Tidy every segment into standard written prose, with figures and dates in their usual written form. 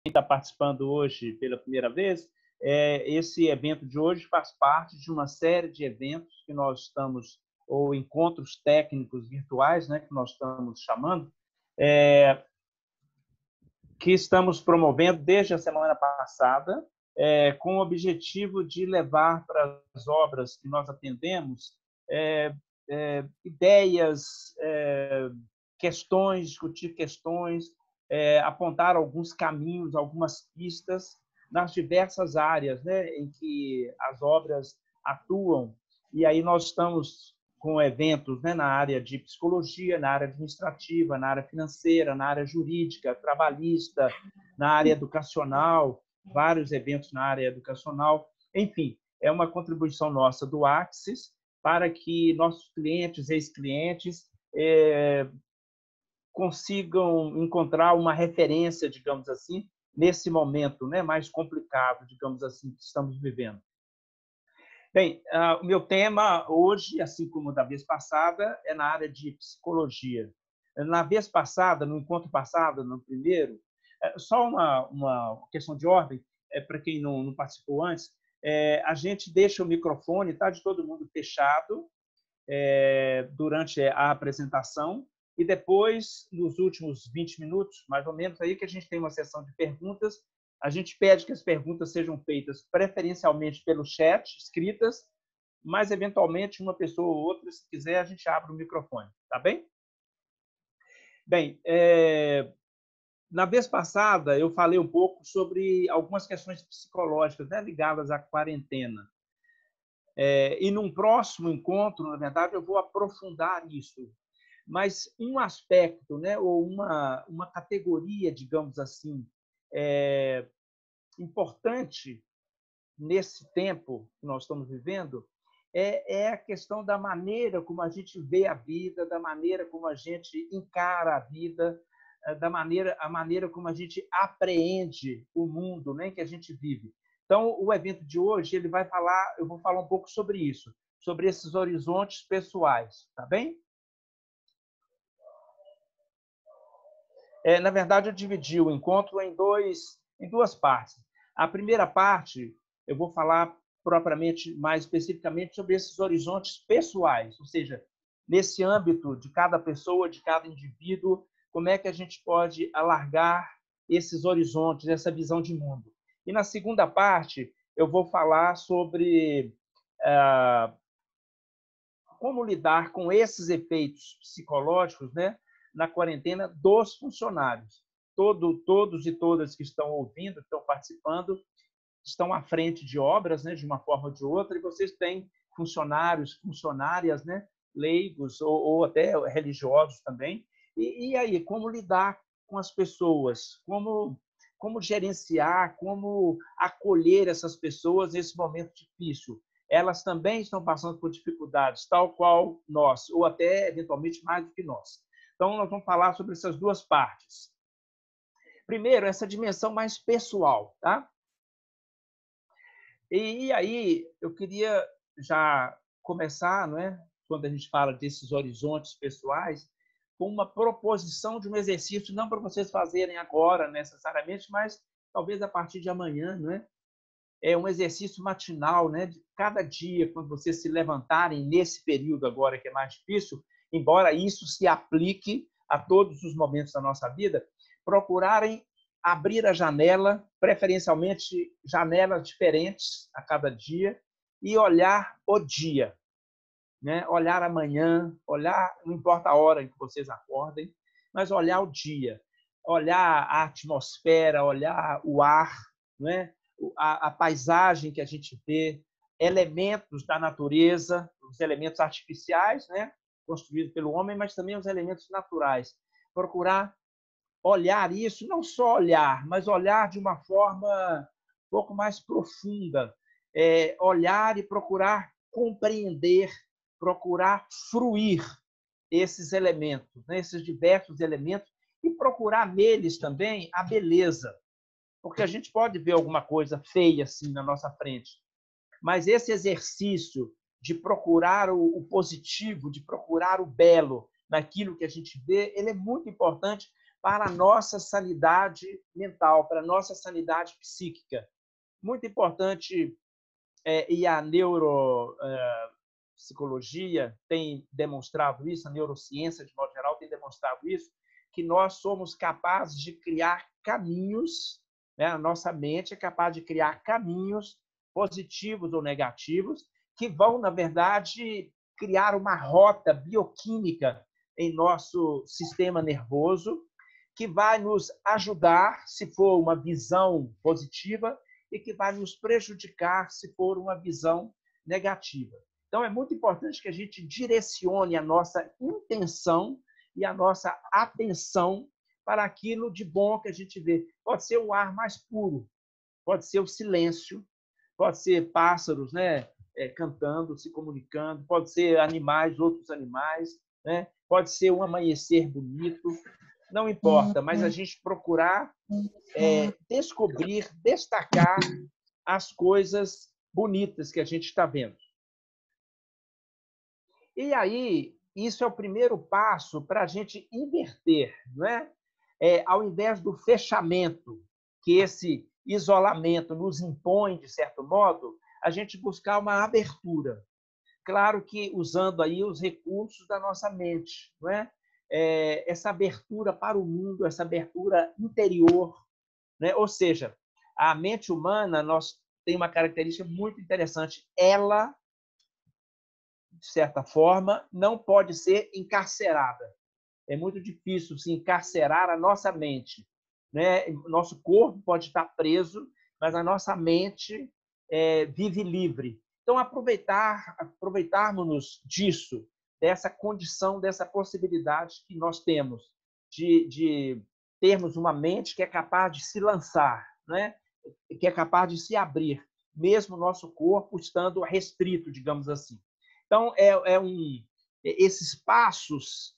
está participando hoje pela primeira vez, esse evento de hoje faz parte de uma série de eventos que nós estamos, ou encontros técnicos virtuais, né, que nós estamos chamando, que estamos promovendo desde a semana passada, com o objetivo de levar para as obras que nós atendemos ideias, questões, discutir questões, apontar alguns caminhos, algumas pistas nas diversas áreas, né, em que as obras atuam. E aí nós estamos com eventos, né, na área de psicologia, na área administrativa, na área financeira, na área jurídica, trabalhista, na área educacional, vários eventos na área educacional. Enfim, é uma contribuição nossa do Axis para que nossos clientes, ex-clientes, consigam encontrar uma referência, digamos assim, nesse momento, né, mais complicado, digamos assim, que estamos vivendo. Bem, o meu tema hoje, assim como da vez passada, é na área de psicologia. Na vez passada, no encontro passado, no primeiro, só uma questão de ordem, para quem não participou antes, a gente deixa o microfone, tá, de todo mundo fechado durante a apresentação, e depois, nos últimos 20 minutos, mais ou menos, aí que a gente tem uma sessão de perguntas. A gente pede que as perguntas sejam feitas preferencialmente pelo chat, escritas, mas, eventualmente, uma pessoa ou outra, se quiser, a gente abre o microfone. Tá bem? Bem, na vez passada, eu falei um pouco sobre algumas questões psicológicas, né, ligadas à quarentena. E num próximo encontro, na verdade, eu vou aprofundar isso. Mas um aspecto, né, ou uma categoria, digamos assim, importante nesse tempo que nós estamos vivendo é a questão da maneira como a gente vê a vida, da maneira como a gente encara a vida, a maneira como a gente apreende o mundo, né, em que a gente vive. Então, o evento de hoje eu vou falar um pouco sobre isso, sobre esses horizontes pessoais, tá bem? Na verdade, eu dividi o encontro em duas partes. A primeira parte, eu vou falar propriamente, mais especificamente, sobre esses horizontes pessoais, ou seja, nesse âmbito de cada pessoa, de cada indivíduo, como é que a gente pode alargar esses horizontes, essa visão de mundo. E na segunda parte, eu vou falar sobre como lidar com esses efeitos psicológicos, né, na quarentena dos funcionários. Todos e todas que estão ouvindo, que estão participando, estão à frente de obras, né, de uma forma ou de outra, e vocês têm funcionários, funcionárias, né, leigos ou até religiosos também. E aí, como lidar com as pessoas? Como gerenciar, como acolher essas pessoas nesse momento difícil? Elas também estão passando por dificuldades, tal qual nós, ou até, eventualmente, mais do que nós. Então, nós vamos falar sobre essas duas partes. Primeiro, essa dimensão mais pessoal, tá? E aí, eu queria já começar, não é? Quando a gente fala desses horizontes pessoais, com uma proposição de um exercício, não para vocês fazerem agora, necessariamente, mas talvez a partir de amanhã, não é? É um exercício matinal, né? De cada dia, quando vocês se levantarem nesse período agora que é mais difícil, embora isso se aplique a todos os momentos da nossa vida, procurarem abrir a janela, preferencialmente janelas diferentes a cada dia, e olhar o dia, né? Olhar amanhã, olhar, não importa a hora em que vocês acordem, mas olhar o dia, olhar a atmosfera, olhar o ar, né? A paisagem que a gente vê, elementos da natureza, os elementos artificiais, né? Construídos pelo homem, mas também os elementos naturais. Procurar olhar isso, não só olhar, mas olhar de uma forma um pouco mais profunda, olhar e procurar compreender, procurar fruir esses elementos, né? Esses diversos elementos, e procurar neles também a beleza, porque a gente pode ver alguma coisa feia assim na nossa frente, mas esse exercício de procurar o positivo, de procurar o belo naquilo que a gente vê, ele é muito importante, para a nossa sanidade mental, para a nossa sanidade psíquica. Muito importante, e a neuropsicologia tem demonstrado isso, a neurociência, de modo geral, tem demonstrado isso, que nós somos capazes de criar caminhos, né? A nossa mente é capaz de criar caminhos positivos ou negativos que vão, na verdade, criar uma rota bioquímica em nosso sistema nervoso que vai nos ajudar se for uma visão positiva e que vai nos prejudicar se for uma visão negativa. Então, é muito importante que a gente direcione a nossa intenção e a nossa atenção para aquilo de bom que a gente vê. Pode ser um ar mais puro, pode ser o silêncio, pode ser pássaros, né, cantando, se comunicando, pode ser animais, outros animais, né? Pode ser um amanhecer bonito, não importa, mas a gente procurar descobrir, destacar as coisas bonitas que a gente está vendo. E aí, isso é o primeiro passo para a gente inverter, não é? Ao invés do fechamento que esse isolamento nos impõe, de certo modo, a gente buscar uma abertura. Claro que usando aí os recursos da nossa mente, não é? Essa abertura para o mundo, essa abertura interior, né? Ou seja, a mente humana tem uma característica muito interessante. Ela, de certa forma, não pode ser encarcerada. É muito difícil se encarcerar a nossa mente, né? Nosso corpo pode estar preso, mas a nossa mente vive livre. Então, aproveitarmos disso, dessa condição, dessa possibilidade que nós temos de termos uma mente que é capaz de se lançar, né? Que é capaz de se abrir, mesmo o nosso corpo estando restrito, digamos assim. Então, esses passos,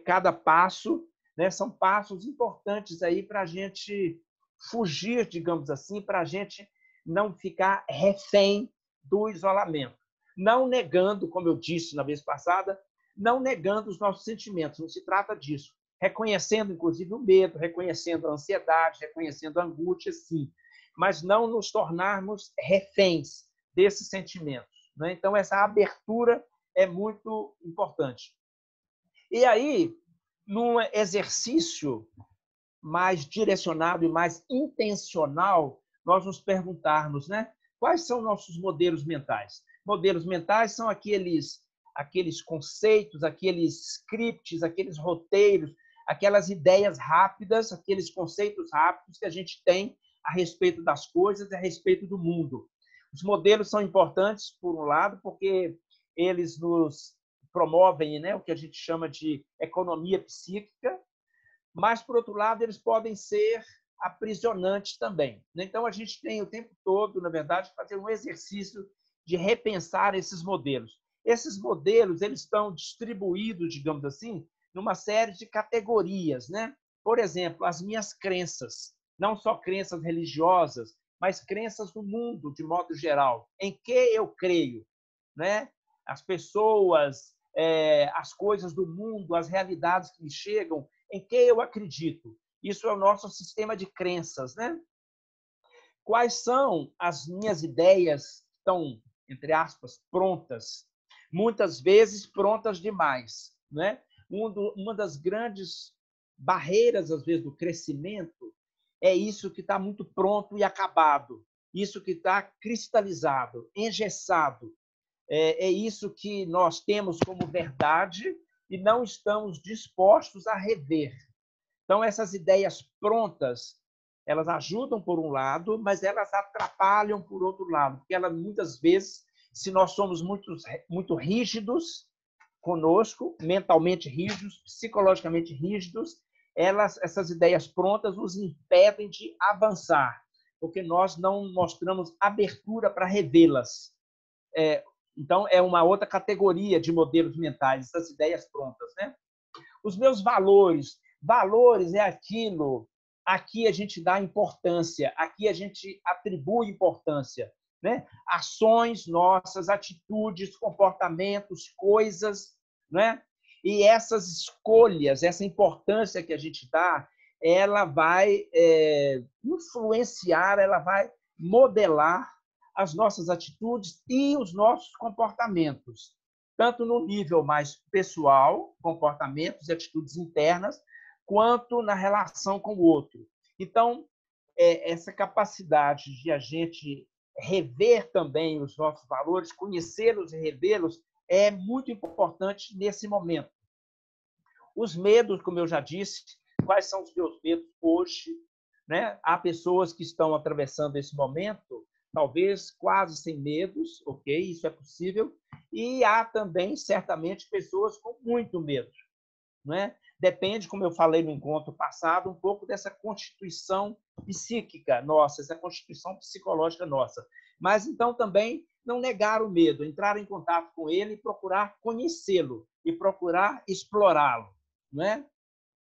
cada passo, né, são passos importantes aí para a gente fugir, digamos assim, para a gente não ficar refém do isolamento. Não negando, como eu disse na vez passada, não negando os nossos sentimentos, não se trata disso. Reconhecendo, inclusive, o medo, reconhecendo a ansiedade, reconhecendo a angústia, sim, mas não nos tornarmos reféns desses sentimentos, né? Então, essa abertura é muito importante. E aí, num exercício mais direcionado e mais intencional, nós nos perguntarmos, né? Quais são nossos modelos mentais? Modelos mentais são aqueles conceitos, aqueles scripts, aqueles roteiros, aquelas ideias rápidas, aqueles conceitos rápidos que a gente tem a respeito das coisas, a respeito do mundo. Os modelos são importantes, por um lado, porque eles nos promovem, né, o que a gente chama de economia psíquica, mas, por outro lado, eles podem ser aprisionantes também. Então, a gente tem o tempo todo, na verdade, fazer um exercício de repensar esses modelos. Esses modelos eles estão distribuídos, digamos assim, numa série de categorias, né? Por exemplo, as minhas crenças, não só crenças religiosas, mas crenças no mundo, de modo geral. Em que eu creio, né? As pessoas, as coisas do mundo, as realidades que me chegam, em que eu acredito. Isso é o nosso sistema de crenças, né? Quais são as minhas ideias que estão, entre aspas, prontas? Muitas vezes prontas demais, né? Uma das grandes barreiras, às vezes, do crescimento é isso que está muito pronto e acabado. Isso que está cristalizado, engessado. É isso que nós temos como verdade e não estamos dispostos a rever. Então, essas ideias prontas, elas ajudam por um lado, mas elas atrapalham por outro lado, porque elas, muitas vezes, se nós somos muito rígidos conosco, mentalmente rígidos, psicologicamente rígidos, essas ideias prontas nos impedem de avançar, porque nós não mostramos abertura para revê-las. Então, é uma outra categoria de modelos mentais, essas ideias prontas, né? Os meus valores. Valores é aquilo, aqui a gente dá importância, aqui a gente atribui importância, né? Ações nossas, atitudes, comportamentos, coisas, né? E essas escolhas, essa importância que a gente dá, ela vai influenciar, ela vai modelar as nossas atitudes e os nossos comportamentos, tanto no nível mais pessoal, comportamentos e atitudes internas, quanto na relação com o outro. Então, essa capacidade de a gente rever também os nossos valores, conhecê-los e revê-los, é muito importante nesse momento. Os medos, como eu já disse, quais são os meus medos hoje? Né? Há pessoas que estão atravessando esse momento, talvez quase sem medos, ok? Isso é possível. E há também, certamente, pessoas com muito medo. Né? Depende, como eu falei no encontro passado, um pouco dessa constituição psíquica nossa, essa constituição psicológica nossa. Mas, então, também não negar o medo, entrar em contato com ele e procurar conhecê-lo e procurar explorá-lo. Não é?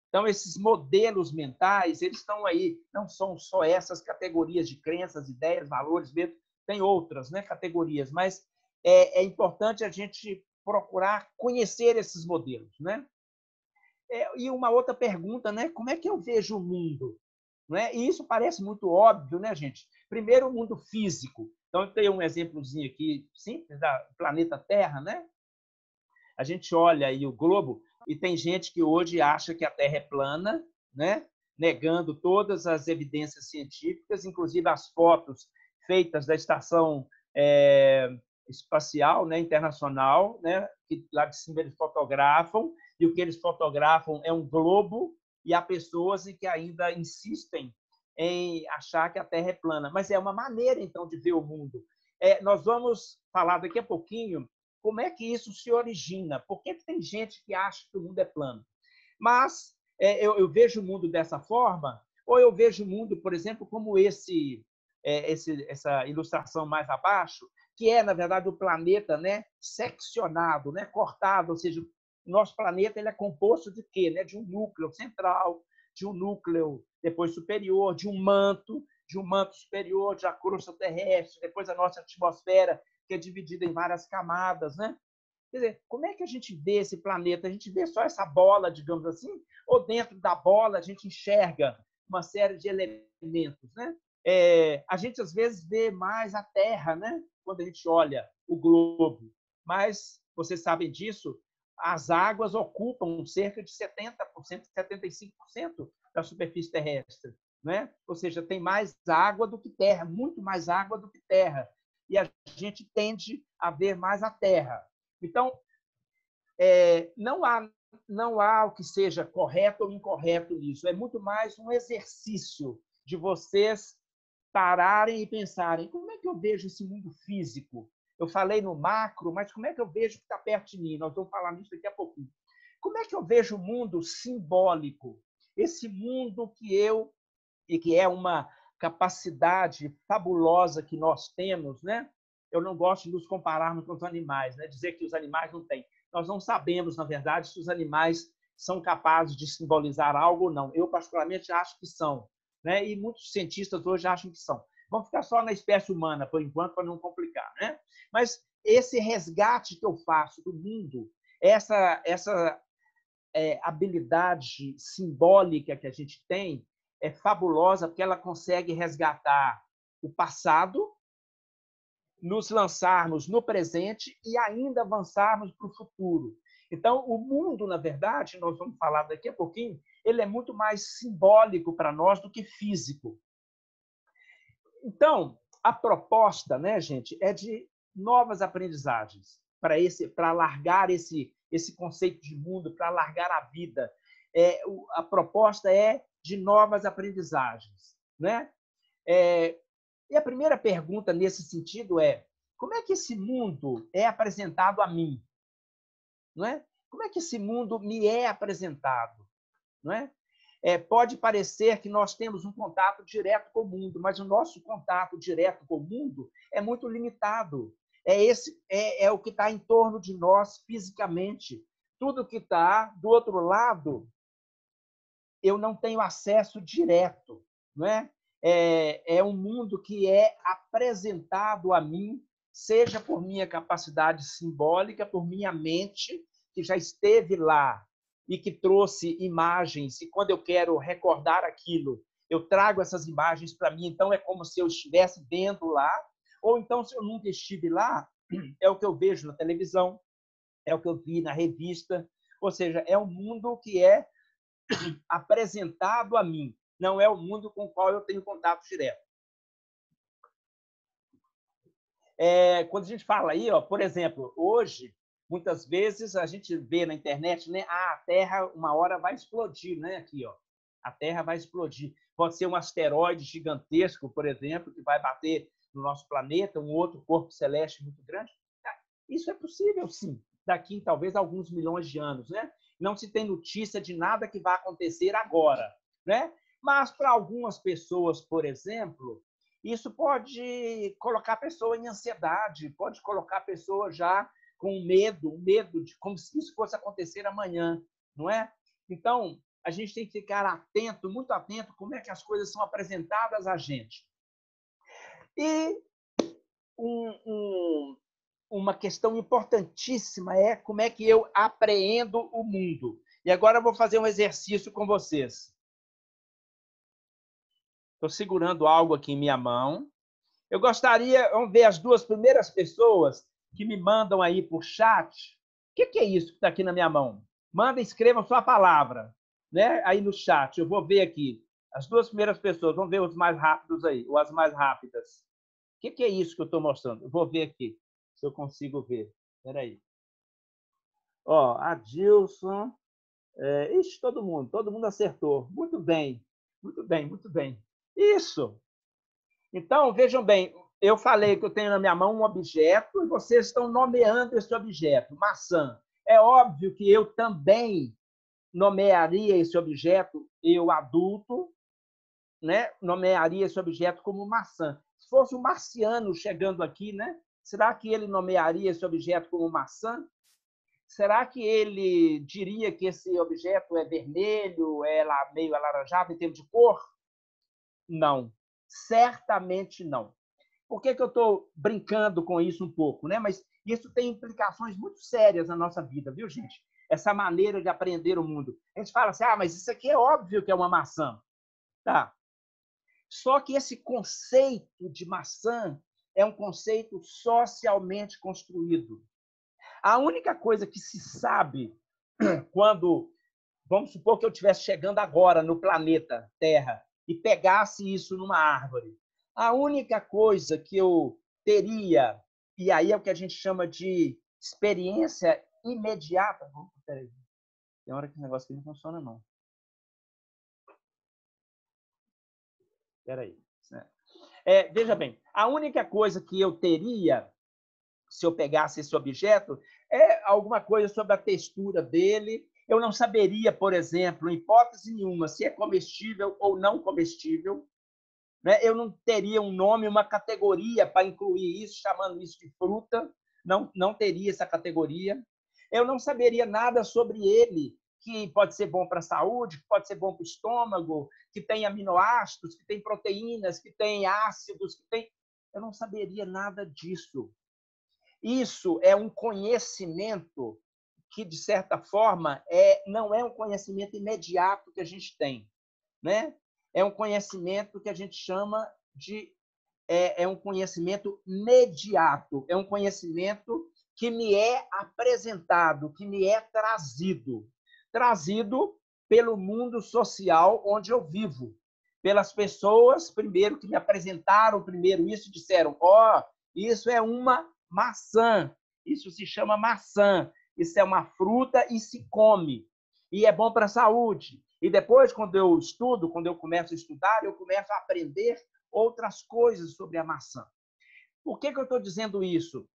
Então, esses modelos mentais, eles estão aí, não são só essas categorias de crenças, ideias, valores, medo, tem outras, né, categorias, mas é importante a gente procurar conhecer esses modelos, né? E uma outra pergunta, né? Como é que eu vejo o mundo? Não é? E isso parece muito óbvio, né, gente? Primeiro, o mundo físico. Então, eu tenho um exemplozinho aqui simples da planeta Terra, né? A gente olha aí o globo e tem gente que hoje acha que a Terra é plana, né? Negando todas as evidências científicas, inclusive as fotos feitas da estação espacial, né, internacional, né, que lá de cima eles fotografam, e o que eles fotografam é um globo, e há pessoas que ainda insistem em achar que a Terra é plana. Mas é uma maneira, então, de ver o mundo. Nós vamos falar daqui a pouquinho como é que isso se origina, por que tem gente que acha que o mundo é plano. Mas eu vejo o mundo dessa forma, ou eu vejo o mundo, por exemplo, como essa ilustração mais abaixo, que é, na verdade, o planeta, né, seccionado, né, cortado, ou seja, o nosso planeta ele é composto de quê? Né? De um núcleo central, de um núcleo depois superior, de um manto superior, de a crosta terrestre, depois a nossa atmosfera, que é dividida em várias camadas, né? Quer dizer, como é que a gente vê esse planeta? A gente vê só essa bola, digamos assim, ou dentro da bola a gente enxerga uma série de elementos, né? A gente às vezes vê mais a Terra, né? Quando a gente olha o globo, mas vocês sabem disso, as águas ocupam cerca de 70%, 75% da superfície terrestre, né? Ou seja, tem mais água do que terra, muito mais água do que terra, e a gente tende a ver mais a Terra. Então, não há o que seja correto ou incorreto nisso. É muito mais um exercício de vocês pararem e pensarem como é que eu vejo esse mundo físico? Eu falei no macro, mas como é que eu vejo o que está perto de mim? Nós vamos falar nisso daqui a pouquinho. Como é que eu vejo o mundo simbólico? Esse mundo que é uma capacidade fabulosa que nós temos, né? Eu não gosto de nos compararmos com os animais, né? Dizer que os animais não têm. Nós não sabemos, na verdade, se os animais são capazes de simbolizar algo ou não. Eu, particularmente, acho que são, né? E muitos cientistas hoje acham que são. Vamos ficar só na espécie humana, por enquanto, para não complicar, né? Mas esse resgate que eu faço do mundo, essa habilidade simbólica que a gente tem, é fabulosa porque ela consegue resgatar o passado, nos lançarmos no presente e ainda avançarmos para o futuro. Então, o mundo, na verdade, nós vamos falar daqui a pouquinho, ele é muito mais simbólico para nós do que físico. Então, a proposta, né, gente, é de novas aprendizagens para largar esse conceito de mundo, para largar a vida. A proposta é de novas aprendizagens, né? E a primeira pergunta nesse sentido é: como é que esse mundo é apresentado a mim? Não é? Como é que esse mundo me é apresentado? Não é? Pode parecer que nós temos um contato direto com o mundo, mas o nosso contato direto com o mundo é muito limitado. É o que está em torno de nós fisicamente. Tudo que está do outro lado, eu não tenho acesso direto. Não é? É um mundo que é apresentado a mim, seja por minha capacidade simbólica, por minha mente, que já esteve lá e que trouxe imagens, e quando eu quero recordar aquilo, eu trago essas imagens para mim, então é como se eu estivesse vendo lá, ou então, se eu nunca estive lá, é o que eu vejo na televisão, é o que eu vi na revista, ou seja, é um mundo que é apresentado a mim, não é o mundo com o qual eu tenho contato direto. Quando a gente fala aí, ó, por exemplo, hoje, muitas vezes a gente vê na internet, né? A Terra uma hora vai explodir, né? Aqui, ó, a Terra vai explodir. Pode ser um asteroide gigantesco, por exemplo, que vai bater no nosso planeta, um outro corpo celeste muito grande. Isso é possível, sim, daqui talvez alguns milhões de anos, né? Não se tem notícia de nada que vai acontecer agora, né? Mas para algumas pessoas, por exemplo, isso pode colocar a pessoa em ansiedade, pode colocar a pessoa já com medo de como se isso fosse acontecer amanhã, não é? Então, a gente tem que ficar atento, muito atento, como é que as coisas são apresentadas a gente. E uma questão importantíssima é como é que eu apreendo o mundo. E agora eu vou fazer um exercício com vocês. Estou segurando algo aqui em minha mão. Eu gostaria, vamos ver as duas primeiras pessoas que me mandam aí por chat. O que é isso que está aqui na minha mão? Manda, escrevam sua palavra, né? Aí no chat. Eu vou ver aqui. As duas primeiras pessoas, vamos ver os mais rápidos aí, ou as mais rápidas. O que é isso que eu estou mostrando? Eu vou ver aqui, se eu consigo ver. Espera aí. Ó, Adilson. Ixi, todo mundo acertou. Muito bem, muito bem, muito bem. Isso. Então, vejam bem, eu falei que eu tenho na minha mão um objeto e vocês estão nomeando esse objeto, maçã. É óbvio que eu também nomearia esse objeto, eu adulto, né? Nomearia esse objeto como maçã. Se fosse um marciano chegando aqui, né? Será que ele nomearia esse objeto como maçã? Será que ele diria que esse objeto é vermelho, é meio alaranjado em termos de cor? Não, certamente não. Por que eu estou brincando com isso um pouco, né? Mas isso tem implicações muito sérias na nossa vida, viu, gente? Essa maneira de aprender o mundo. A gente fala assim, mas isso aqui é óbvio que é uma maçã. Tá. Só que esse conceito de maçã é um conceito socialmente construído. A única coisa que se sabe quando, vamos supor que eu estivesse chegando agora no planeta Terra e pegasse isso numa árvore, a única coisa que eu teria, e aí é o que a gente chama de experiência imediata. Peraí, tem hora que o negócio aqui não funciona, não. Peraí. Veja bem, a única coisa que eu teria, se eu pegasse esse objeto, é alguma coisa sobre a textura dele. Eu não saberia, por exemplo, em hipótese nenhuma, se é comestível ou não comestível. Né? Eu não teria um nome, uma categoria para incluir isso, chamando isso de fruta. Não teria essa categoria. Eu não saberia nada sobre ele, que pode ser bom para a saúde, que pode ser bom para o estômago, que tem aminoácidos, que tem proteínas, que tem ácidos, que tem... Eu não saberia nada disso. Isso é um conhecimento que, de certa forma, não é um conhecimento imediato que a gente tem, né? É um conhecimento que a gente chama de um conhecimento mediato, é um conhecimento que me é apresentado, que me é trazido pelo mundo social onde eu vivo, pelas pessoas, primeiro, que me apresentaram primeiro isso, disseram, isso é uma maçã, isso se chama maçã, isso é uma fruta e se come, e é bom para a saúde. E depois, quando eu estudo, quando eu começo a estudar, eu começo a aprender outras coisas sobre a maçã. Por que eu estou dizendo isso?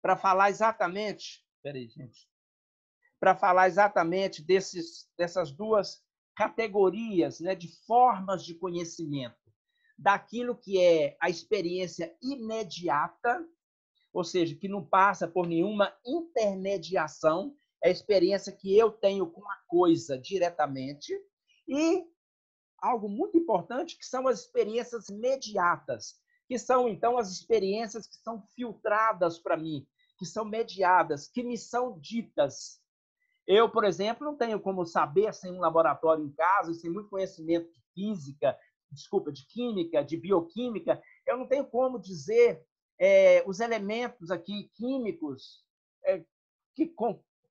Para falar exatamente... Peraí, gente. Para falar exatamente dessas duas categorias, né, de formas de conhecimento. Daquilo que é a experiência imediata, ou seja, que não passa por nenhuma intermediação, é a experiência que eu tenho com a coisa diretamente, e algo muito importante, que são as experiências mediatas, que são, então, as experiências que são filtradas para mim, que são mediadas, que me são ditas. Eu, por exemplo, não tenho como saber sem um laboratório em casa, sem muito conhecimento de física, desculpa, de química, de bioquímica, eu não tenho como dizer os elementos aqui químicos que,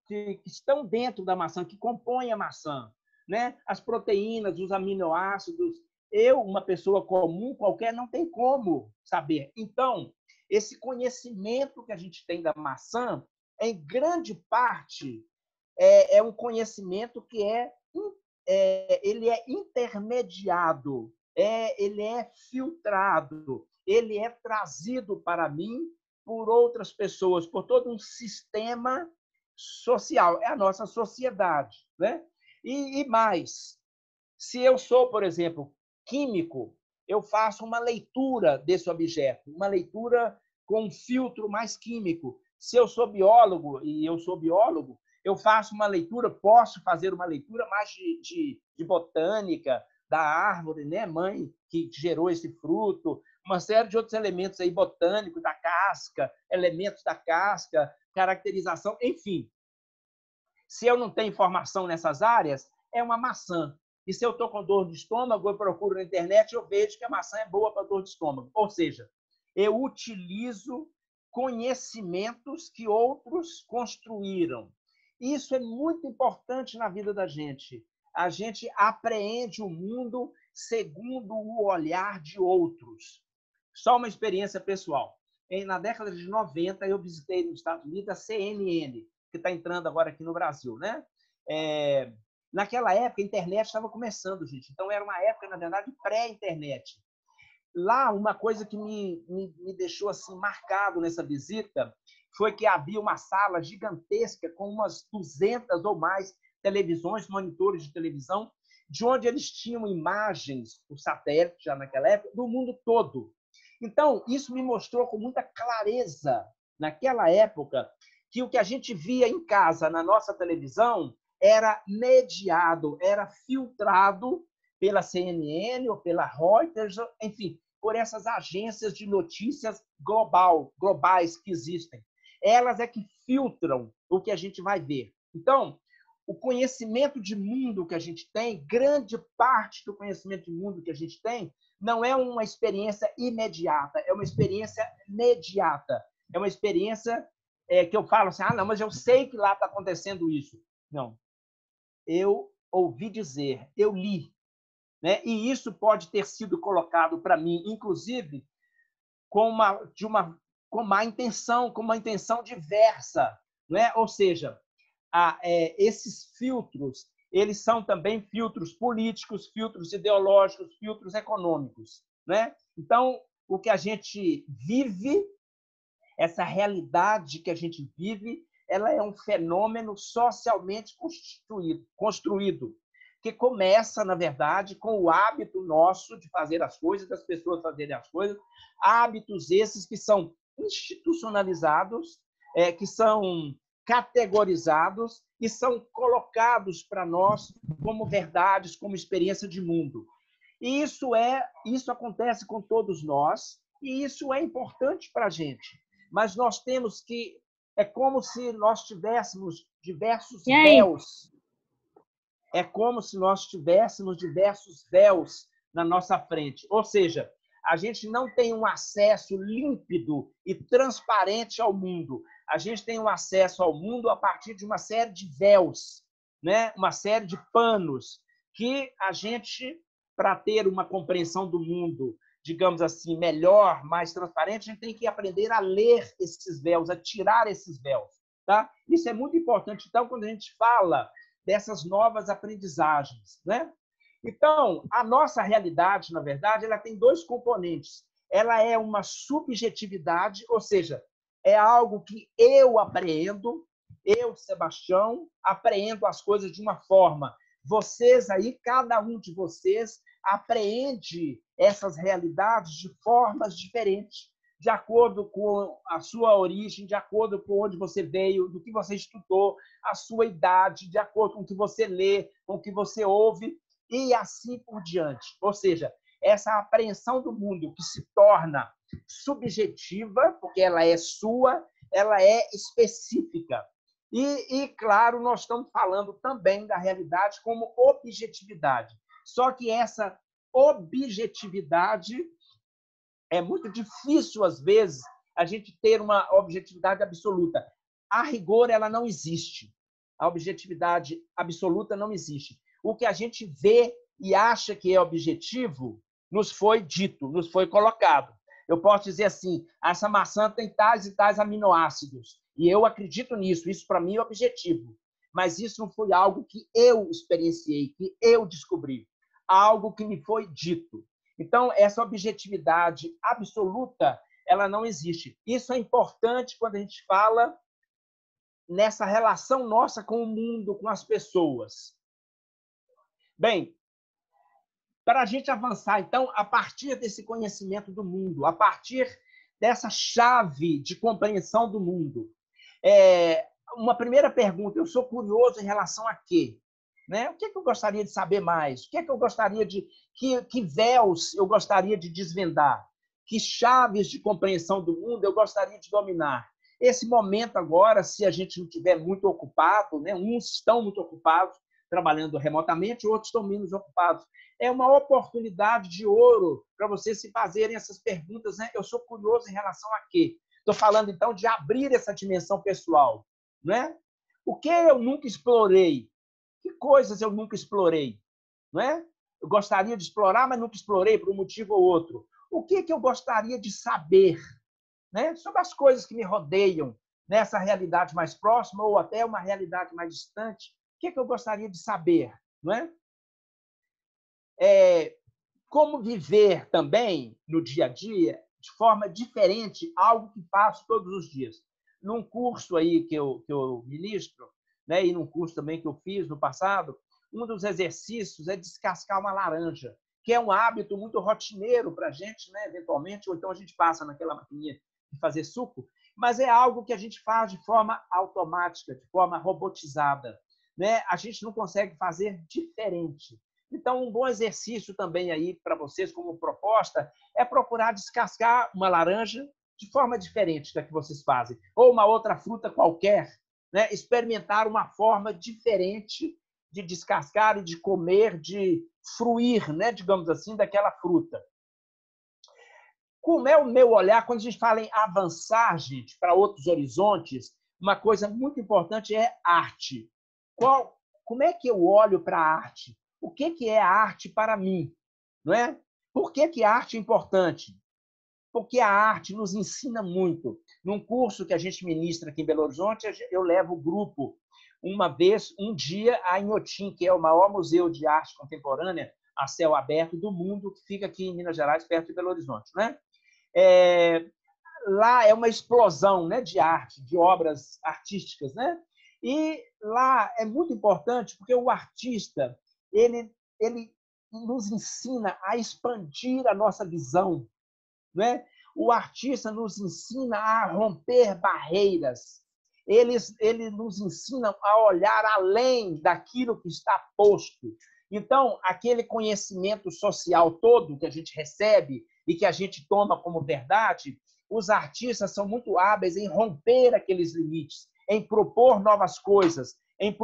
que estão dentro da maçã, que compõem a maçã, né? As proteínas, os aminoácidos. Eu, uma pessoa comum, qualquer, não tem como saber. Então, esse conhecimento que a gente tem da maçã, em grande parte, é um conhecimento que ele é intermediado, ele é filtrado, ele é trazido para mim por outras pessoas, por todo um sistema social, é a nossa sociedade, né? E mais, se eu sou, por exemplo, químico, eu faço uma leitura desse objeto, uma leitura com um filtro mais químico. Se eu sou biólogo, e eu sou biólogo, eu faço uma leitura, posso fazer uma leitura mais de botânica, da árvore, né, mãe, que gerou esse fruto, uma série de outros elementos aí botânicos, da casca, elementos da casca, caracterização, enfim. Se eu não tenho informação nessas áreas, é uma maçã. E se eu estou com dor de estômago, eu procuro na internet e eu vejo que a maçã é boa para dor de estômago. Ou seja, eu utilizo conhecimentos que outros construíram. Isso é muito importante na vida da gente. A gente apreende o mundo segundo o olhar de outros. Só uma experiência pessoal. Na década de 90, eu visitei nos Estados Unidos a CNN, que está entrando agora aqui no Brasil, né? Naquela época, a internet estava começando, gente. Então, era uma época, na verdade, pré-internet. Lá, uma coisa que me deixou assim marcado nessa visita foi que havia uma sala gigantesca com umas 200 ou mais televisões, monitores de televisão, de onde eles tinham imagens, por satélite já naquela época, do mundo todo. Então, isso me mostrou com muita clareza, naquela época, que o que a gente via em casa, na nossa televisão, era mediado, era filtrado pela CNN ou pela Reuters, enfim, por essas agências de notícias globais que existem. Elas é que filtram o que a gente vai ver. Então, o conhecimento de mundo que a gente tem, grande parte do conhecimento de mundo que a gente tem, não é uma experiência imediata, é uma experiência mediata. É uma experiência que eu falo assim, não, mas eu sei que lá está acontecendo isso. Não. Eu ouvi dizer, eu li. Né? E isso pode ter sido colocado para mim, inclusive, com uma intenção diversa. Né? Ou seja, esses filtros, eles são também filtros políticos, filtros ideológicos, filtros econômicos. Né? Então, o que a gente vive, essa realidade que a gente vive, ela é um fenômeno socialmente construído, que começa, na verdade, com o hábito nosso de fazer as coisas, das pessoas fazerem as coisas, hábitos esses que são institucionalizados, que são categorizados e são colocados para nós como verdades, como experiência de mundo. E isso acontece com todos nós, e isso é importante para a gente. Mas nós temos que... É como se nós tivéssemos diversos véus. É como se nós tivéssemos diversos véus na nossa frente. Ou seja, a gente não tem um acesso límpido e transparente ao mundo. A gente tem um acesso ao mundo a partir de uma série de véus, né? Uma série de panos que a gente, para ter uma compreensão do mundo, digamos assim, melhor, mais transparente, a gente tem que aprender a ler esses véus, a tirar esses véus. Tá? Isso é muito importante. Então, quando a gente fala dessas novas aprendizagens, né? Então, a nossa realidade, na verdade, ela tem dois componentes. Ela é uma subjetividade, ou seja, é algo que eu apreendo, eu, Sebastião, apreendo as coisas de uma forma. Vocês aí, cada um de vocês, apreende essas realidades de formas diferentes, de acordo com a sua origem, de acordo com onde você veio, do que você estudou, a sua idade, de acordo com o que você lê, com o que você ouve, e assim por diante. Ou seja, essa apreensão do mundo que se torna subjetiva, porque ela é sua, ela é específica. Claro, nós estamos falando também da realidade como objetividade. Só que essa objetividade é muito difícil, às vezes, a gente ter uma objetividade absoluta. A rigor, ela não existe. A objetividade absoluta não existe. O que a gente vê e acha que é objetivo nos foi dito, nos foi colocado. Eu posso dizer assim, essa maçã tem tais e tais aminoácidos, e eu acredito nisso, isso para mim é objetivo. Mas isso não foi algo que eu experienciei, que eu descobri. Algo que me foi dito. Então, essa objetividade absoluta, ela não existe. Isso é importante quando a gente fala nessa relação nossa com o mundo, com as pessoas. Bem, para a gente avançar, então, a partir desse conhecimento do mundo, a partir dessa chave de compreensão do mundo, uma primeira pergunta, eu sou curioso em relação a quê? Né? O que eu gostaria de saber mais? O que eu gostaria de... Que véus eu gostaria de desvendar? Que chaves de compreensão do mundo eu gostaria de dominar? Esse momento agora, se a gente não estiver muito ocupado, né? Uns estão muito ocupados, trabalhando remotamente, outros estão menos ocupados. É uma oportunidade de ouro para vocês se fazerem essas perguntas. Né? Eu sou curioso em relação a quê? Estou falando, então, de abrir essa dimensão pessoal. Né? O que eu nunca explorei? Que coisas eu nunca explorei? Não é? Eu gostaria de explorar, mas nunca explorei por um motivo ou outro. O que eu gostaria de saber? Né? Sobre as coisas que me rodeiam, nessa realidade mais próxima ou até uma realidade mais distante. O que eu gostaria de saber? Não é? Como viver também no dia a dia de forma diferente, algo que faço todos os dias. Num curso aí que eu ministro, né, e num curso também que eu fiz no passado, um dos exercícios é descascar uma laranja, que é um hábito muito rotineiro para a gente, né, eventualmente, ou então a gente passa naquela maquininha de fazer suco, mas é algo que a gente faz de forma automática, de forma robotizada. Né? A gente não consegue fazer diferente. Então, um bom exercício também aí para vocês, como proposta, é procurar descascar uma laranja de forma diferente da que vocês fazem, ou uma outra fruta qualquer, né? Experimentar uma forma diferente de descascar e de comer, de fruir, né? Digamos assim, daquela fruta. Como é o meu olhar, quando a gente fala em avançar, gente, para outros horizontes, uma coisa muito importante é arte. Como é que eu olho para a arte? O que é a arte para mim? Não é? Por que a arte é importante? Porque a arte nos ensina muito. Num curso que a gente ministra aqui em Belo Horizonte, eu levo o grupo uma vez, um dia, a Inhotim, que é o maior museu de arte contemporânea a céu aberto do mundo, que fica aqui em Minas Gerais, perto de Belo Horizonte. Né? Lá é uma explosão, né, de arte, de obras artísticas. Né? E lá é muito importante porque o artista ele nos ensina a expandir a nossa visão. Né? O artista nos ensina a romper barreiras. Eles nos ensinam a olhar além daquilo que está posto. Então, aquele conhecimento social todo que a gente recebe e que a gente toma como verdade, os artistas são muito hábeis em romper aqueles limites, em propor novas coisas, em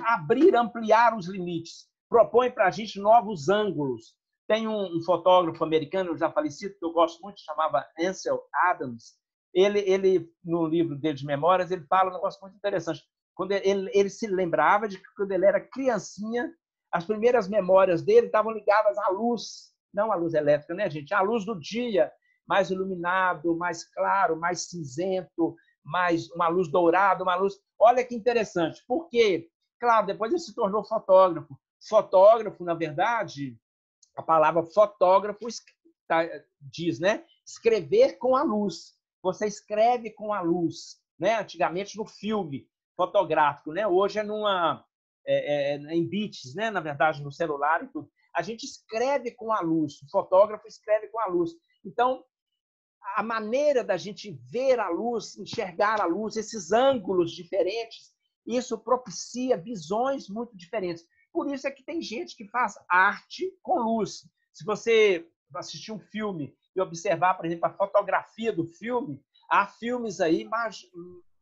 abrir, ampliar os limites. Propõe para a gente novos ângulos. Tem um fotógrafo americano, já falecido, que eu gosto muito, chamava Ansel Adams. Ele, no livro dele de memórias, ele fala um negócio muito interessante. Quando ele se lembrava de que, quando ele era criancinha, as primeiras memórias dele estavam ligadas à luz, não à luz elétrica, né, gente? À luz do dia, mais iluminado, mais claro, mais cinzento, mais uma luz dourada, uma luz... Olha que interessante, porque, claro, depois ele se tornou fotógrafo. Fotógrafo, na verdade, a palavra fotógrafo diz, né? Escrever com a luz. Você escreve com a luz, né? Antigamente no filme fotográfico, né? Hoje é em bits, né? Na verdade, no celular e tudo. A gente escreve com a luz. O fotógrafo escreve com a luz. Então, a maneira da gente ver a luz, enxergar a luz, esses ângulos diferentes, isso propicia visões muito diferentes. Por isso é que tem gente que faz arte com luz. Se você assistir um filme e observar, por exemplo, a fotografia do filme, há filmes aí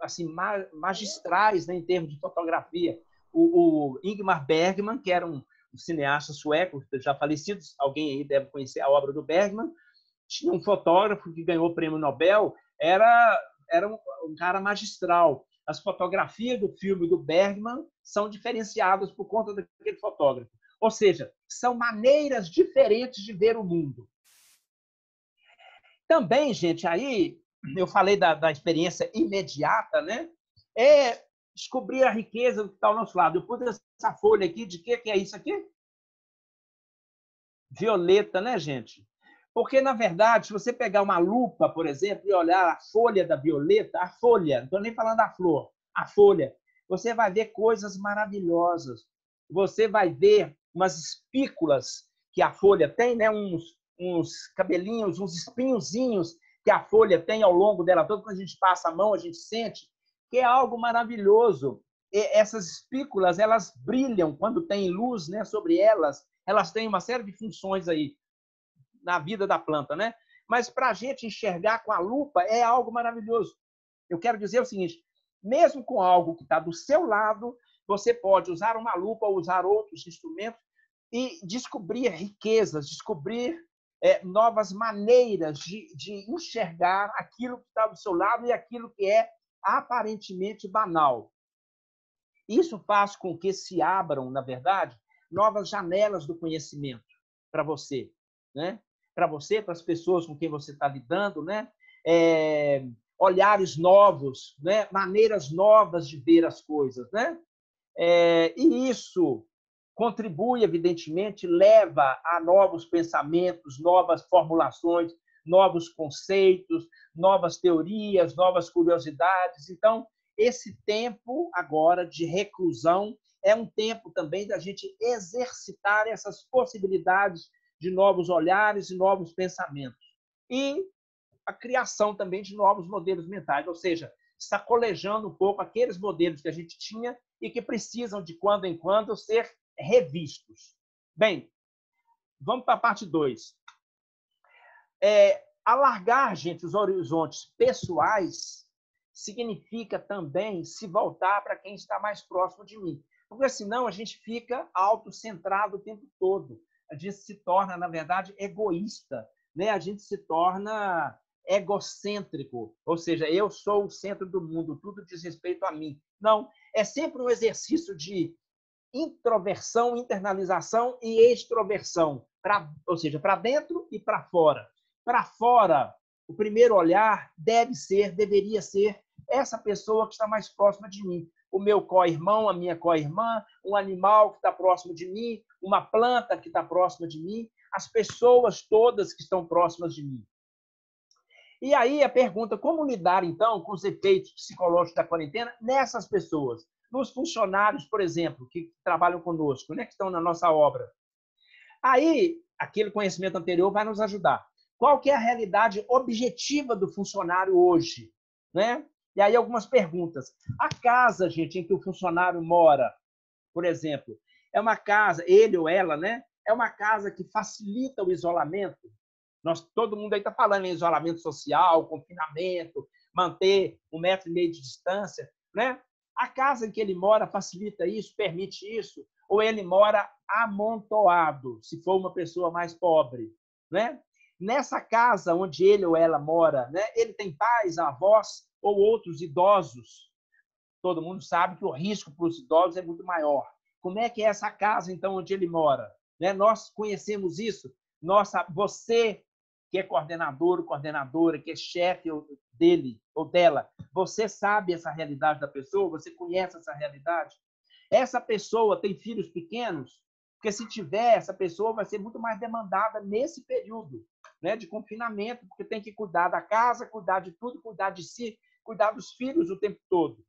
assim, magistrais, né, em termos de fotografia. O Ingmar Bergman, que era um cineasta sueco, já falecido, alguém aí deve conhecer a obra do Bergman, tinha um fotógrafo que ganhou o prêmio Nobel, era um cara magistral. As fotografias do filme do Bergman são diferenciadas por conta daquele fotógrafo. Ou seja, são maneiras diferentes de ver o mundo. Também, gente, aí eu falei da experiência imediata, né? É descobrir a riqueza que está ao nosso lado. Eu pus essa folha aqui, de que é isso aqui? Violeta, né, gente? Porque, na verdade, se você pegar uma lupa, por exemplo, e olhar a folha da violeta, a folha, não estou nem falando da flor, a folha, você vai ver coisas maravilhosas. Você vai ver umas espículas que a folha tem, né? uns cabelinhos, uns espinhozinhos que a folha tem ao longo dela toda. Quando a gente passa a mão, a gente sente que é algo maravilhoso. E essas espículas, elas brilham quando tem luz, né, sobre elas. Elas têm uma série de funções aí na vida da planta, né? Mas para a gente enxergar com a lupa é algo maravilhoso. Eu quero dizer o seguinte, mesmo com algo que está do seu lado, você pode usar uma lupa ou usar outros instrumentos e descobrir riquezas, descobrir novas maneiras de enxergar aquilo que está do seu lado e aquilo que é aparentemente banal. Isso faz com que se abram, na verdade, novas janelas do conhecimento para você, né? Para você, para as pessoas com quem você está lidando, né? Olhares novos, né? Maneiras novas de ver as coisas, né? E isso contribui, evidentemente, leva a novos pensamentos, novas formulações, novos conceitos, novas teorias, novas curiosidades. Então, esse tempo agora de reclusão é um tempo também da gente exercitar essas possibilidades de novos olhares e novos pensamentos. E a criação também de novos modelos mentais, ou seja, está colegiando um pouco aqueles modelos que a gente tinha e que precisam, de quando em quando, ser revistos. Bem, vamos para a parte 2. Alargar, gente, os horizontes pessoais significa também se voltar para quem está mais próximo de mim. Porque senão a gente fica autocentrado o tempo todo. A gente se torna, na verdade, egoísta, né? A gente se torna egocêntrico, ou seja, eu sou o centro do mundo, tudo diz respeito a mim. Não, é sempre um exercício de introversão, internalização e extroversão, ou seja, para dentro e para fora. Para fora, o primeiro olhar deveria ser essa pessoa que está mais próxima de mim. O meu co-irmão, a minha co-irmã, um animal que está próximo de mim, uma planta que está próxima de mim, as pessoas todas que estão próximas de mim. E aí a pergunta, como lidar, então, com os efeitos psicológicos da quarentena nessas pessoas? Nos funcionários, por exemplo, que trabalham conosco, né, que estão na nossa obra. Aí, aquele conhecimento anterior vai nos ajudar. Qual que é a realidade objetiva do funcionário hoje? Né? E aí algumas perguntas. A casa, gente, em que o funcionário mora, por exemplo, é uma casa, ele ou ela, né? É uma casa que facilita o isolamento. Todo mundo aí está falando em isolamento social, confinamento, manter 1,5 metro de distância, né? A casa em que ele mora facilita isso, permite isso, ou ele mora amontoado, se for uma pessoa mais pobre, né? Nessa casa onde ele ou ela mora, né? Ele tem pais, avós ou outros idosos. Todo mundo sabe que o risco para os idosos é muito maior. Como é que é essa casa, então, onde ele mora? Né? Nós conhecemos isso. Você que é coordenador, coordenadora, que é chefe dele ou dela, você sabe essa realidade da pessoa? Você conhece essa realidade? Essa pessoa tem filhos pequenos? Porque se tiver, essa pessoa vai ser muito mais demandada nesse período, né, de confinamento, porque tem que cuidar da casa, cuidar de tudo, cuidar de si, cuidar dos filhos o tempo todo.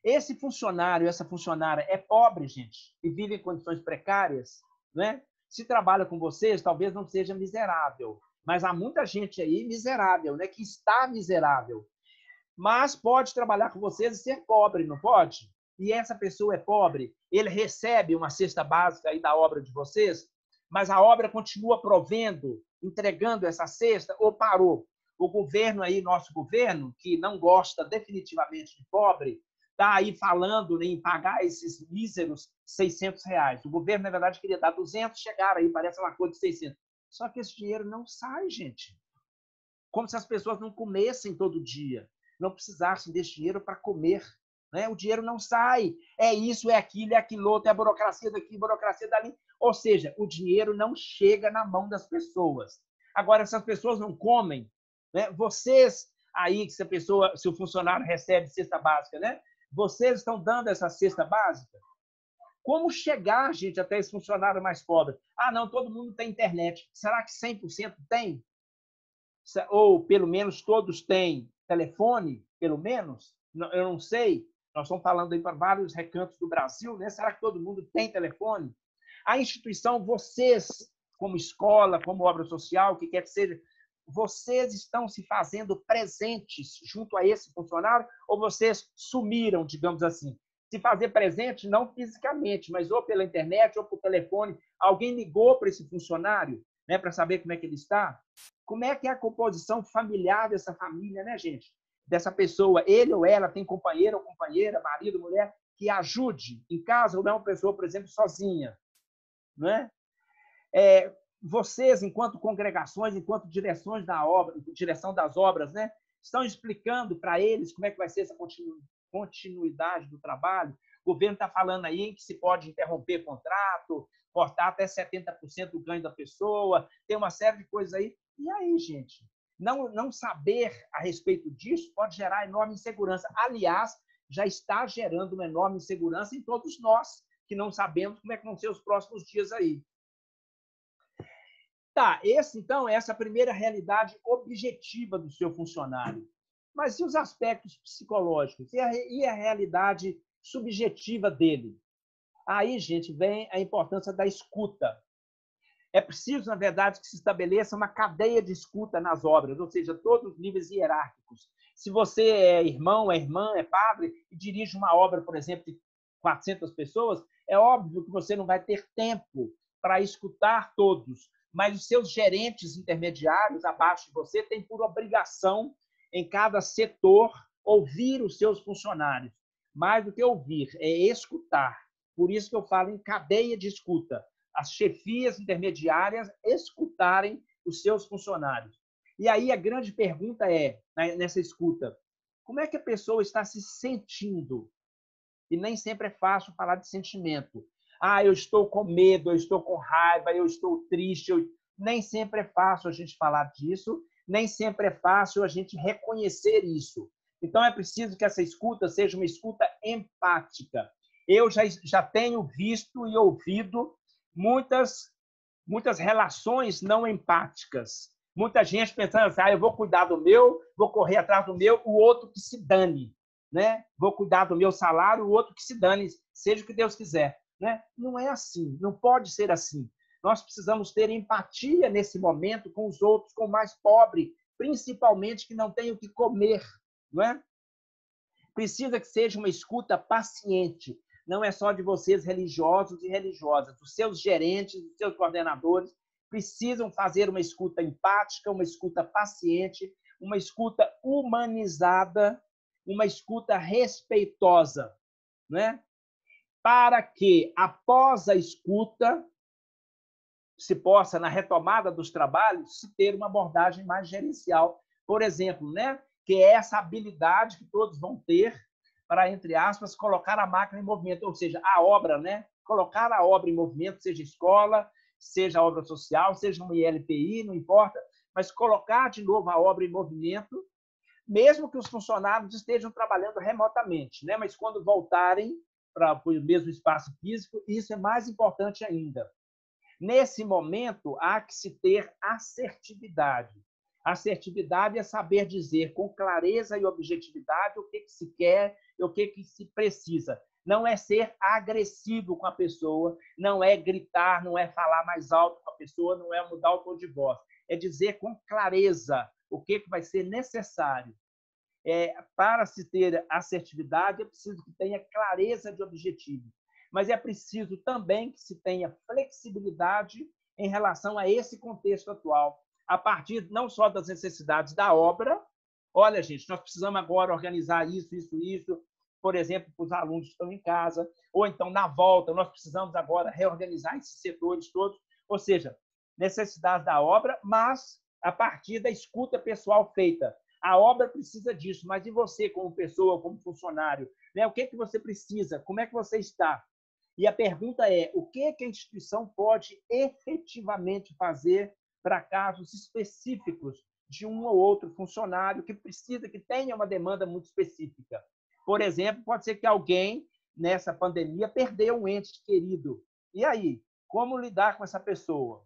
Esse funcionário, essa funcionária é pobre, gente, e vive em condições precárias, né? Se trabalha com vocês, talvez não seja miserável, mas há muita gente aí miserável, né, que está miserável. Mas pode trabalhar com vocês e ser pobre, não pode? E essa pessoa é pobre, ele recebe uma cesta básica aí da obra de vocês, mas a obra continua provendo, entregando essa cesta ou parou? O governo aí, nosso governo, que não gosta definitivamente de pobre, está aí falando em pagar esses míseros R$ 600. O governo, na verdade, queria dar 200, chegaram aí, parece uma coisa de 600. Só que esse dinheiro não sai, gente. Como se as pessoas não comessem todo dia, não precisassem desse dinheiro para comer. Né? O dinheiro não sai. É isso, é aquilo outro, é a burocracia daqui, burocracia dali. Ou seja, o dinheiro não chega na mão das pessoas. Agora, se as pessoas não comem, né? Vocês aí, que se o funcionário recebe cesta básica, né? Vocês estão dando essa cesta básica? Como chegar, gente, até esse funcionário mais pobre? Ah, não, todo mundo tem internet. Será que 100% tem? Ou pelo menos todos têm telefone, pelo menos? Eu não sei. Nós estamos falando aí para vários recantos do Brasil, né? Será que todo mundo tem telefone? A instituição, vocês, como escola, como obra social, o que quer que seja, vocês estão se fazendo presentes junto a esse funcionário ou vocês sumiram, digamos assim? Se fazer presente, não fisicamente, mas ou pela internet ou por telefone. Alguém ligou para esse funcionário, né, para saber como é que ele está? Como é que é a composição familiar dessa família, né, gente? Dessa pessoa, ele ou ela tem companheiro ou companheira, marido, mulher, que ajude em casa, ou não é uma pessoa, por exemplo, sozinha. Não é? Vocês, enquanto congregações, enquanto direções da obra, direção das obras, né, estão explicando para eles como é que vai ser essa continuidade do trabalho. O governo está falando aí que se pode interromper contrato, cortar até 70% do ganho da pessoa, tem uma série de coisas aí. E aí, gente? Não saber a respeito disso pode gerar enorme insegurança. Aliás, já está gerando uma enorme insegurança em todos nós, que não sabemos como é que vão ser os próximos dias aí. Tá, então, essa é a primeira realidade objetiva do seu funcionário. Mas e os aspectos psicológicos? E a realidade subjetiva dele? Aí, gente, vem a importância da escuta. É preciso, na verdade, que se estabeleça uma cadeia de escuta nas obras, ou seja, todos os níveis hierárquicos. Se você é irmão, é irmã, é padre, e dirige uma obra, por exemplo, de 400 pessoas, é óbvio que você não vai ter tempo para escutar todos, mas os seus gerentes intermediários abaixo de você têm por obrigação, em cada setor, ouvir os seus funcionários. Mais do que ouvir, é escutar. Por isso que eu falo em cadeia de escuta. As chefias intermediárias escutarem os seus funcionários. E aí a grande pergunta é, nessa escuta, como é que a pessoa está se sentindo? E nem sempre é fácil falar de sentimento. Ah, eu estou com medo, eu estou com raiva, eu estou triste. Nem sempre é fácil a gente falar disso, nem sempre é fácil a gente reconhecer isso. Então, é preciso que essa escuta seja uma escuta empática. Eu já tenho visto e ouvido muitas relações não empáticas. Muita gente pensando assim, eu vou cuidar do meu, vou correr atrás do meu, o outro que se dane. Né? Vou cuidar do meu salário, o outro que se dane, seja o que Deus quiser. Né? Não é assim, não pode ser assim. Nós precisamos ter empatia nesse momento com os outros, com o mais pobre, principalmente que não tem o que comer. Não é? Precisa que seja uma escuta paciente. Não é só de vocês, religiosos e religiosas. Os seus gerentes, os seus coordenadores precisam fazer uma escuta empática, uma escuta paciente, uma escuta humanizada, uma escuta respeitosa, né? Para que, após a escuta, se possa, na retomada dos trabalhos, se ter uma abordagem mais gerencial. Por exemplo, né? Que é essa habilidade que todos vão ter para, entre aspas, colocar a máquina em movimento, ou seja, a obra, né? Colocar a obra em movimento, seja escola, seja obra social, seja uma ILPI, não importa, mas colocar de novo a obra em movimento, mesmo que os funcionários estejam trabalhando remotamente, né? Mas quando voltarem para o mesmo espaço físico, isso é mais importante ainda. Nesse momento, há que se ter assertividade. Assertividade é saber dizer com clareza e objetividade o que se quer e o que se precisa. Não é ser agressivo com a pessoa, não é gritar, não é falar mais alto com a pessoa, não é mudar o tom de voz. É dizer com clareza o que vai ser necessário. Para se ter assertividade, é preciso que tenha clareza de objetivo. Mas é preciso também que se tenha flexibilidade em relação a esse contexto atual. a partir não só das necessidades da obra. Olha, gente, nós precisamos agora organizar isso, isso, isso, por exemplo, para os alunos que estão em casa, ou então, na volta, nós precisamos agora reorganizar esses setores todos, ou seja, necessidades da obra, mas a partir da escuta pessoal feita. A obra precisa disso, mas e você, como pessoa, como funcionário? Né? O que você precisa? Como é que você está? E a pergunta é, o que a instituição pode efetivamente fazer para casos específicos de um ou outro funcionário que precisa, que tenha uma demanda muito específica? Por exemplo, pode ser que alguém, nessa pandemia, perdeu um ente querido. E aí? Como lidar com essa pessoa?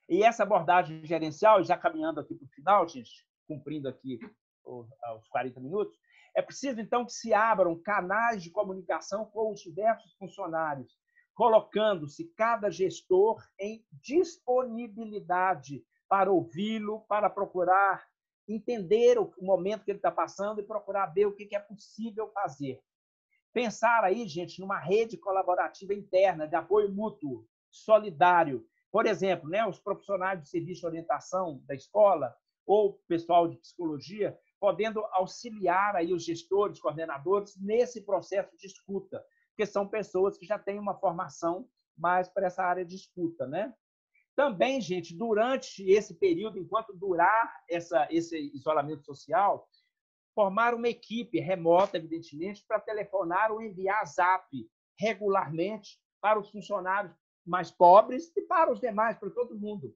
E essa abordagem gerencial, já caminhando aqui para o final, gente, cumprindo aqui os 40 minutos, é preciso, então, que se abram canais de comunicação com os diversos funcionários, colocando-se cada gestor em disponibilidade para ouvi-lo, para procurar entender o momento que ele está passando e procurar ver o que é possível fazer. Pensar aí, gente, numa rede colaborativa interna de apoio mútuo, solidário. Por exemplo, né, os profissionais de serviço de orientação da escola ou o pessoal de psicologia podendo auxiliar aí os gestores, coordenadores nesse processo de escuta, porque são pessoas que já têm uma formação mais para essa área de escuta, né? Também, gente, durante esse período, enquanto durar esse isolamento social, formar uma equipe remota, evidentemente, para telefonar ou enviar zap regularmente para os funcionários mais pobres e para os demais, para todo mundo.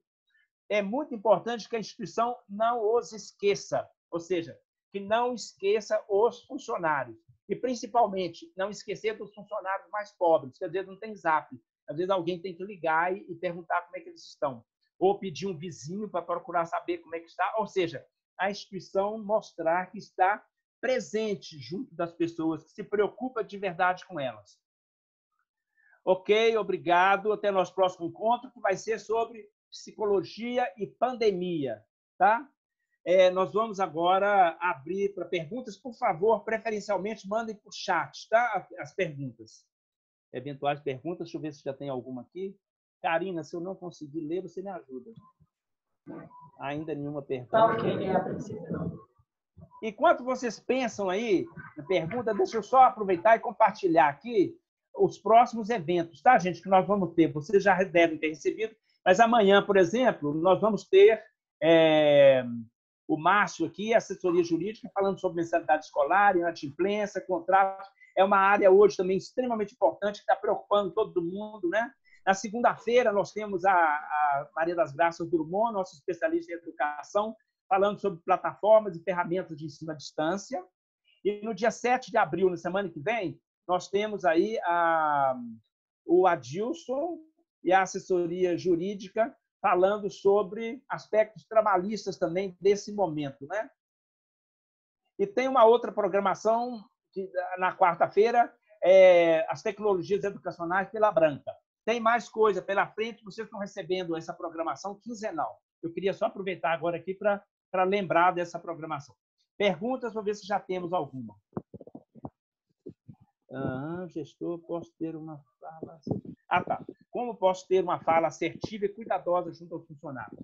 É muito importante que a instituição não os esqueça, ou seja, que não esqueça os funcionários. E, principalmente, não esquecer dos funcionários mais pobres, que às vezes não tem zap. Às vezes alguém tem que ligar e perguntar como é que eles estão. Ou pedir um vizinho para procurar saber como é que está. Ou seja, a instituição mostrar que está presente junto das pessoas, que se preocupa de verdade com elas. Ok, obrigado. Até nosso próximo encontro, que vai ser sobre psicologia e pandemia. Tá? Nós vamos agora abrir para perguntas. Por favor, preferencialmente, mandem por chat, tá? As perguntas. Eventuais perguntas. Deixa eu ver se já tem alguma aqui. Karina, se eu não conseguir ler, você me ajuda. Ainda nenhuma pergunta. Enquanto vocês pensam aí na pergunta, deixa eu só aproveitar e compartilhar aqui os próximos eventos, tá, gente, que nós vamos ter. Vocês já devem ter recebido, mas amanhã, por exemplo, nós vamos ter o Márcio aqui, assessoria jurídica, falando sobre mensalidade escolar, inadimplência, contrato. É uma área hoje também extremamente importante, que está preocupando todo mundo, né? Na segunda-feira, nós temos a Maria das Graças Drummond, nossa especialista em educação, falando sobre plataformas e ferramentas de ensino à distância. E no dia 7 de abril, na semana que vem, nós temos aí o Adilson e a assessoria jurídica falando sobre aspectos trabalhistas também desse momento, né? E tem uma outra programação que, na quarta-feira, as tecnologias educacionais pela Branca. Tem mais coisa pela frente, vocês estão recebendo essa programação quinzenal. Eu queria só aproveitar agora aqui para lembrar dessa programação. Perguntas, vou ver se já temos alguma. Gestor, posso ter uma fala... tá. Como posso ter uma fala assertiva e cuidadosa junto ao funcionário?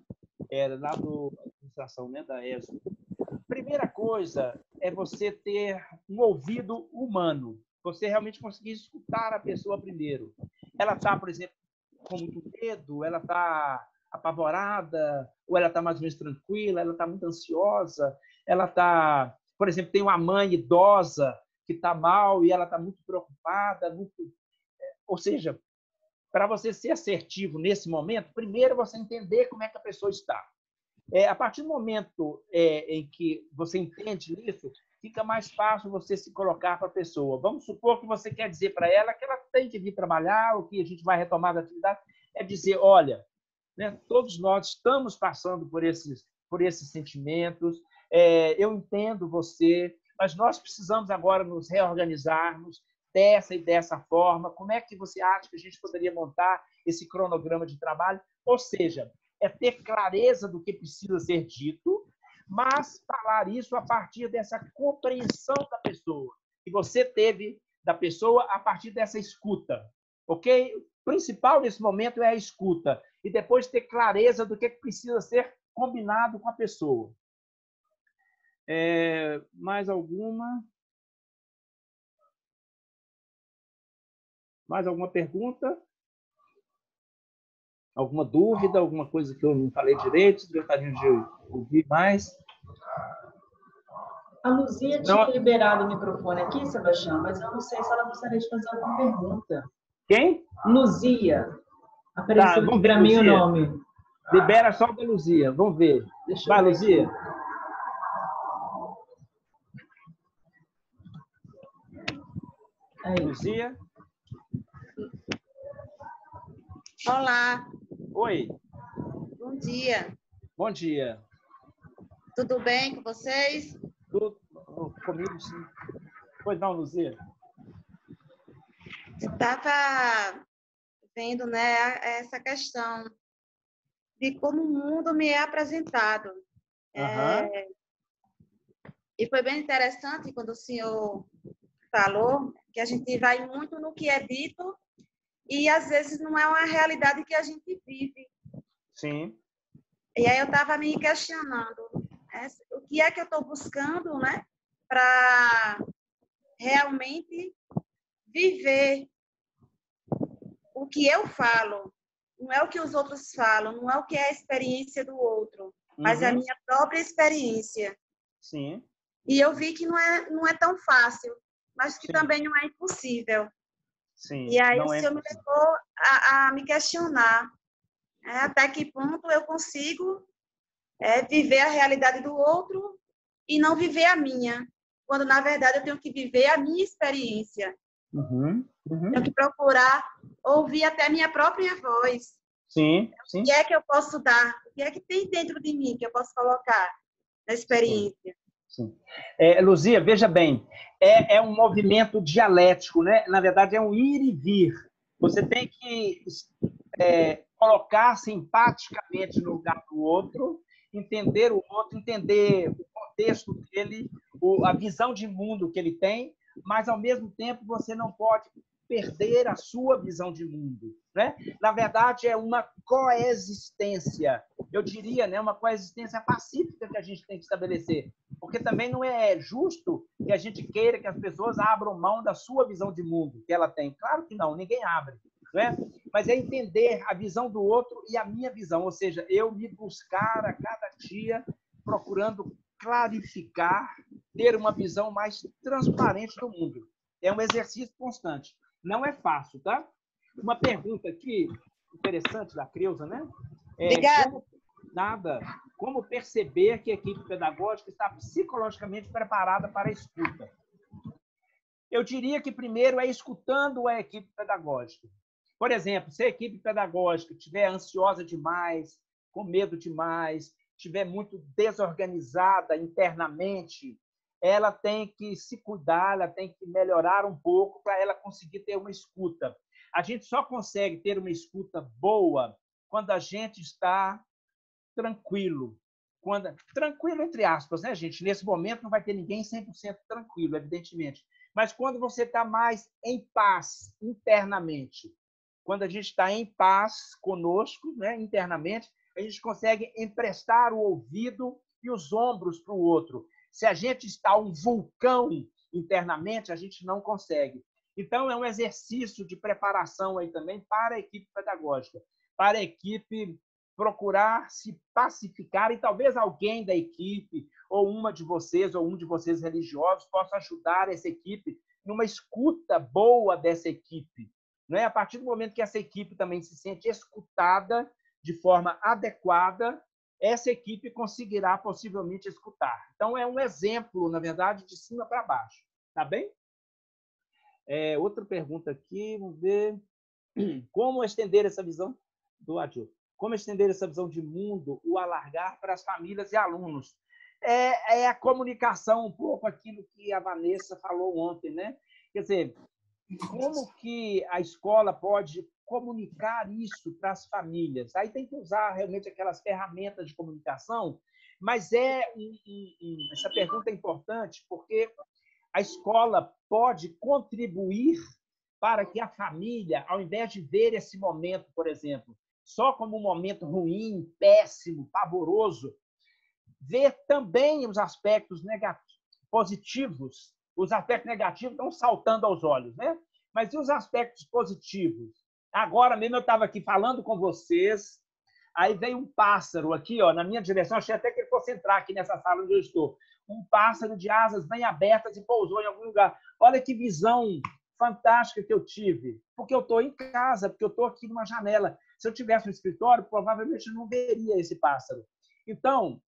Lá da administração, né, da ESO. Primeira coisa é você ter um ouvido humano. Você realmente conseguir escutar a pessoa primeiro. Ela está, por exemplo, com muito medo, ela está apavorada, ou ela está mais ou menos tranquila, ela está muito ansiosa, ela está... Por exemplo, tem uma mãe idosa que está mal e ela está muito preocupada. Ou seja, para você ser assertivo nesse momento, primeiro você entender como é que a pessoa está. A partir do momento em que você entende isso, fica mais fácil você se colocar para a pessoa. Vamos supor que você quer dizer para ela que ela tem que vir trabalhar, ou que a gente vai retomar a atividade. É dizer, olha, né, todos nós estamos passando por esses sentimentos, eu entendo você, mas nós precisamos agora nos reorganizarmos dessa e dessa forma. Como é que você acha que a gente poderia montar esse cronograma de trabalho? Ou seja, é ter clareza do que precisa ser dito, mas falar isso a partir dessa compreensão da pessoa, que você teve da pessoa a partir dessa escuta, ok? O principal nesse momento é a escuta, e depois ter clareza do que precisa ser combinado com a pessoa. Mais alguma? Mais alguma pergunta? Alguma dúvida? Alguma coisa que eu não falei direito? Gostaria de ouvir mais? A Luzia tinha liberado o microfone aqui, Sebastião, mas eu não sei se ela gostaria de fazer alguma pergunta. Quem? Luzia. Apareceu aqui para mim o nome. Libera só da Luzia. Vamos ver. Vai, Luzia. Aí. Luzia. Olá. Oi. Bom dia. Bom dia. Tudo bem com vocês? Tudo comigo, sim. Pois não, Luzia? Estava vendo, né, essa questão de como o mundo me é apresentado. E foi bem interessante quando o senhor falou que a gente vai muito no que é dito e, às vezes, não é uma realidade que a gente vive. Sim. E aí eu estava me questionando, o que é que eu estou buscando, né, para realmente viver o que eu falo. Não é o que os outros falam, não é o que é a experiência do outro, mas é a minha própria experiência. Sim. E eu vi que não é tão fácil, mas que Sim. também não é impossível. Sim, e aí não o senhor é me levou a me questionar até que ponto eu consigo viver a realidade do outro e não viver a minha, quando, na verdade, eu tenho que viver a minha experiência. Tenho que procurar ouvir até minha própria voz. Sim, sim. O que é que eu posso dar? O que é que tem dentro de mim que eu posso colocar na experiência? Sim. Luzia, veja bem, é um movimento dialético, né? Na verdade, é um ir e vir. Você tem que colocar-se empaticamente no lugar do outro, entender o outro, entender o contexto dele, a visão de mundo que ele tem, mas, ao mesmo tempo, você não pode perder a sua visão de mundo, né? Na verdade, é uma coexistência, eu diria, né? Uma coexistência pacífica que a gente tem que estabelecer, porque também não é justo que a gente queira que as pessoas abram mão da sua visão de mundo que ela tem. Claro que não, ninguém abre, né? Mas é entender a visão do outro e a minha visão, ou seja, eu me buscar a cada dia procurando clarificar, ter uma visão mais transparente do mundo. É um exercício constante. Não é fácil, tá? Uma pergunta aqui interessante da Creuza, né? Obrigada. Como perceber que a equipe pedagógica está psicologicamente preparada para a escuta? Eu diria que primeiro é escutando a equipe pedagógica. Por exemplo, se a equipe pedagógica estiver ansiosa demais, com medo demais, estiver muito desorganizada internamente, ela tem que se cuidar, ela tem que melhorar um pouco para ela conseguir ter uma escuta. A gente só consegue ter uma escuta boa quando a gente está tranquilo. Tranquilo, entre aspas, né, gente? Nesse momento não vai ter ninguém 100% tranquilo, evidentemente. Mas quando você está mais em paz internamente, quando a gente está em paz conosco, né, internamente, a gente consegue emprestar o ouvido e os ombros para o outro. Se a gente está um vulcão internamente, a gente não consegue. Então, é um exercício de preparação aí também para a equipe pedagógica, para a equipe procurar se pacificar, e talvez alguém da equipe, ou uma de vocês, ou um de vocês religiosos, possa ajudar essa equipe numa escuta boa dessa equipe. Né? A partir do momento que essa equipe também se sente escutada de forma adequada, essa equipe conseguirá possivelmente escutar. Então, é um exemplo, na verdade, de cima para baixo. Tá bem? Outra pergunta aqui, vamos ver. Como estender essa visão do Adil? Como estender essa visão de mundo, o alargar para as famílias e alunos? É a comunicação, um pouco aquilo que a Vanessa falou ontem, né? Quer dizer, como que a escola pode comunicar isso para as famílias? Aí tem que usar realmente aquelas ferramentas de comunicação, mas essa pergunta é importante porque a escola pode contribuir para que a família, ao invés de ver esse momento, por exemplo, só como um momento ruim, péssimo, pavoroso. Ver também os aspectos positivos. Os aspectos negativos estão saltando aos olhos, né? Mas e os aspectos positivos? Agora mesmo eu estava aqui falando com vocês, aí veio um pássaro aqui, ó, na minha direção, achei até que ele fosse entrar aqui nessa sala onde eu estou. Um pássaro de asas bem abertas e pousou em algum lugar. Olha que visão fantástica que eu tive, porque eu estou em casa, porque eu estou aqui numa janela. Se eu tivesse no escritório, provavelmente eu não veria esse pássaro. Então,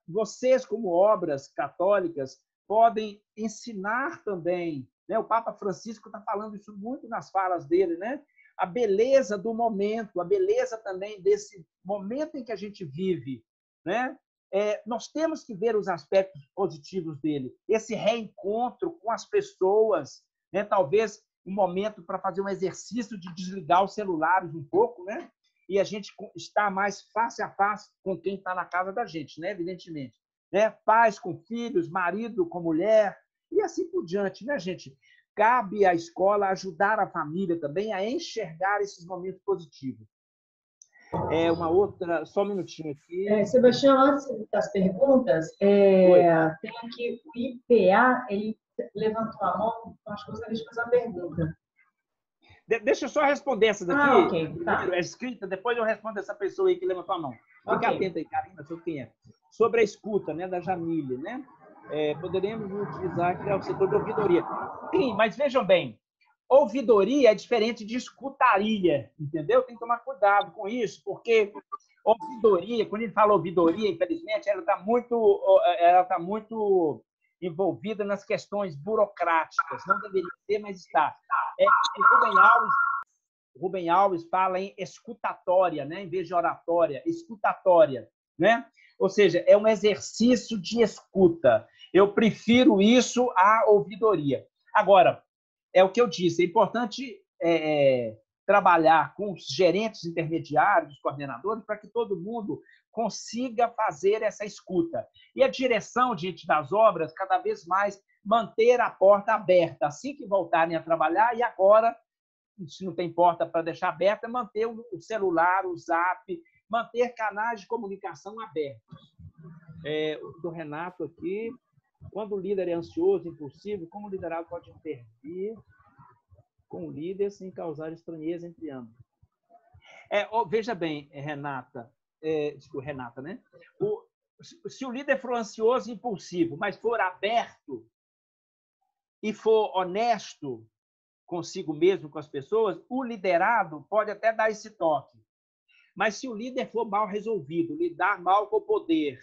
vocês, como obras católicas, podem ensinar também, né? O Papa Francisco está falando isso muito nas falas dele, né? A beleza do momento, a beleza também desse momento em que a gente vive, né? Nós temos que ver os aspectos positivos dele, esse reencontro com as pessoas, né? Talvez um momento para fazer um exercício de desligar os celulares um pouco, né? E a gente está mais face a face com quem está na casa da gente, né? Evidentemente, né? Pais com filhos, marido com mulher, e assim por diante, né, gente? Cabe à escola ajudar a família também a enxergar esses momentos positivos. Uma outra, só um minutinho aqui. Sebastião, antes das perguntas, tem aqui o IPA, ele levantou a mão, acho que gostaria de fazer uma pergunta. Deixa eu só responder essa daqui. Ok, tá. Primeiro, é escrita, depois eu respondo essa pessoa aí que levantou a mão. Fica atenta aí, Karina, sobre quem é. Sobre a escuta, né, da Jamília, né? Poderemos utilizar aqui o setor de ouvidoria. Sim, mas vejam bem, ouvidoria é diferente de escutaria, entendeu? Tem que tomar cuidado com isso, porque ouvidoria, quando a gente fala ouvidoria, infelizmente, ela está muito envolvida nas questões burocráticas. Não deveria ser, mas está. Rubem Alves fala em escutatória, né? Em vez de oratória, escutatória, né? Ou seja, é um exercício de escuta. Eu prefiro isso à ouvidoria. Agora, é o que eu disse, é importante trabalhar com os gerentes intermediários, os coordenadores, para que todo mundo consiga fazer essa escuta. E a direção, diante das obras, cada vez mais manter a porta aberta, assim que voltarem a trabalhar, e agora, se não tem porta para deixar aberta, manter o celular, o Zap, manter canais de comunicação abertos. Do Renato aqui, quando o líder é ansioso, impulsivo, como o liderado pode intervir com o líder sem causar estranheza entre ambos? Veja bem, Renata, né? Se o líder for ansioso e impulsivo, mas for aberto e for honesto consigo mesmo, com as pessoas, o liderado pode até dar esse toque. Mas se o líder for mal resolvido, lidar mal com o poder,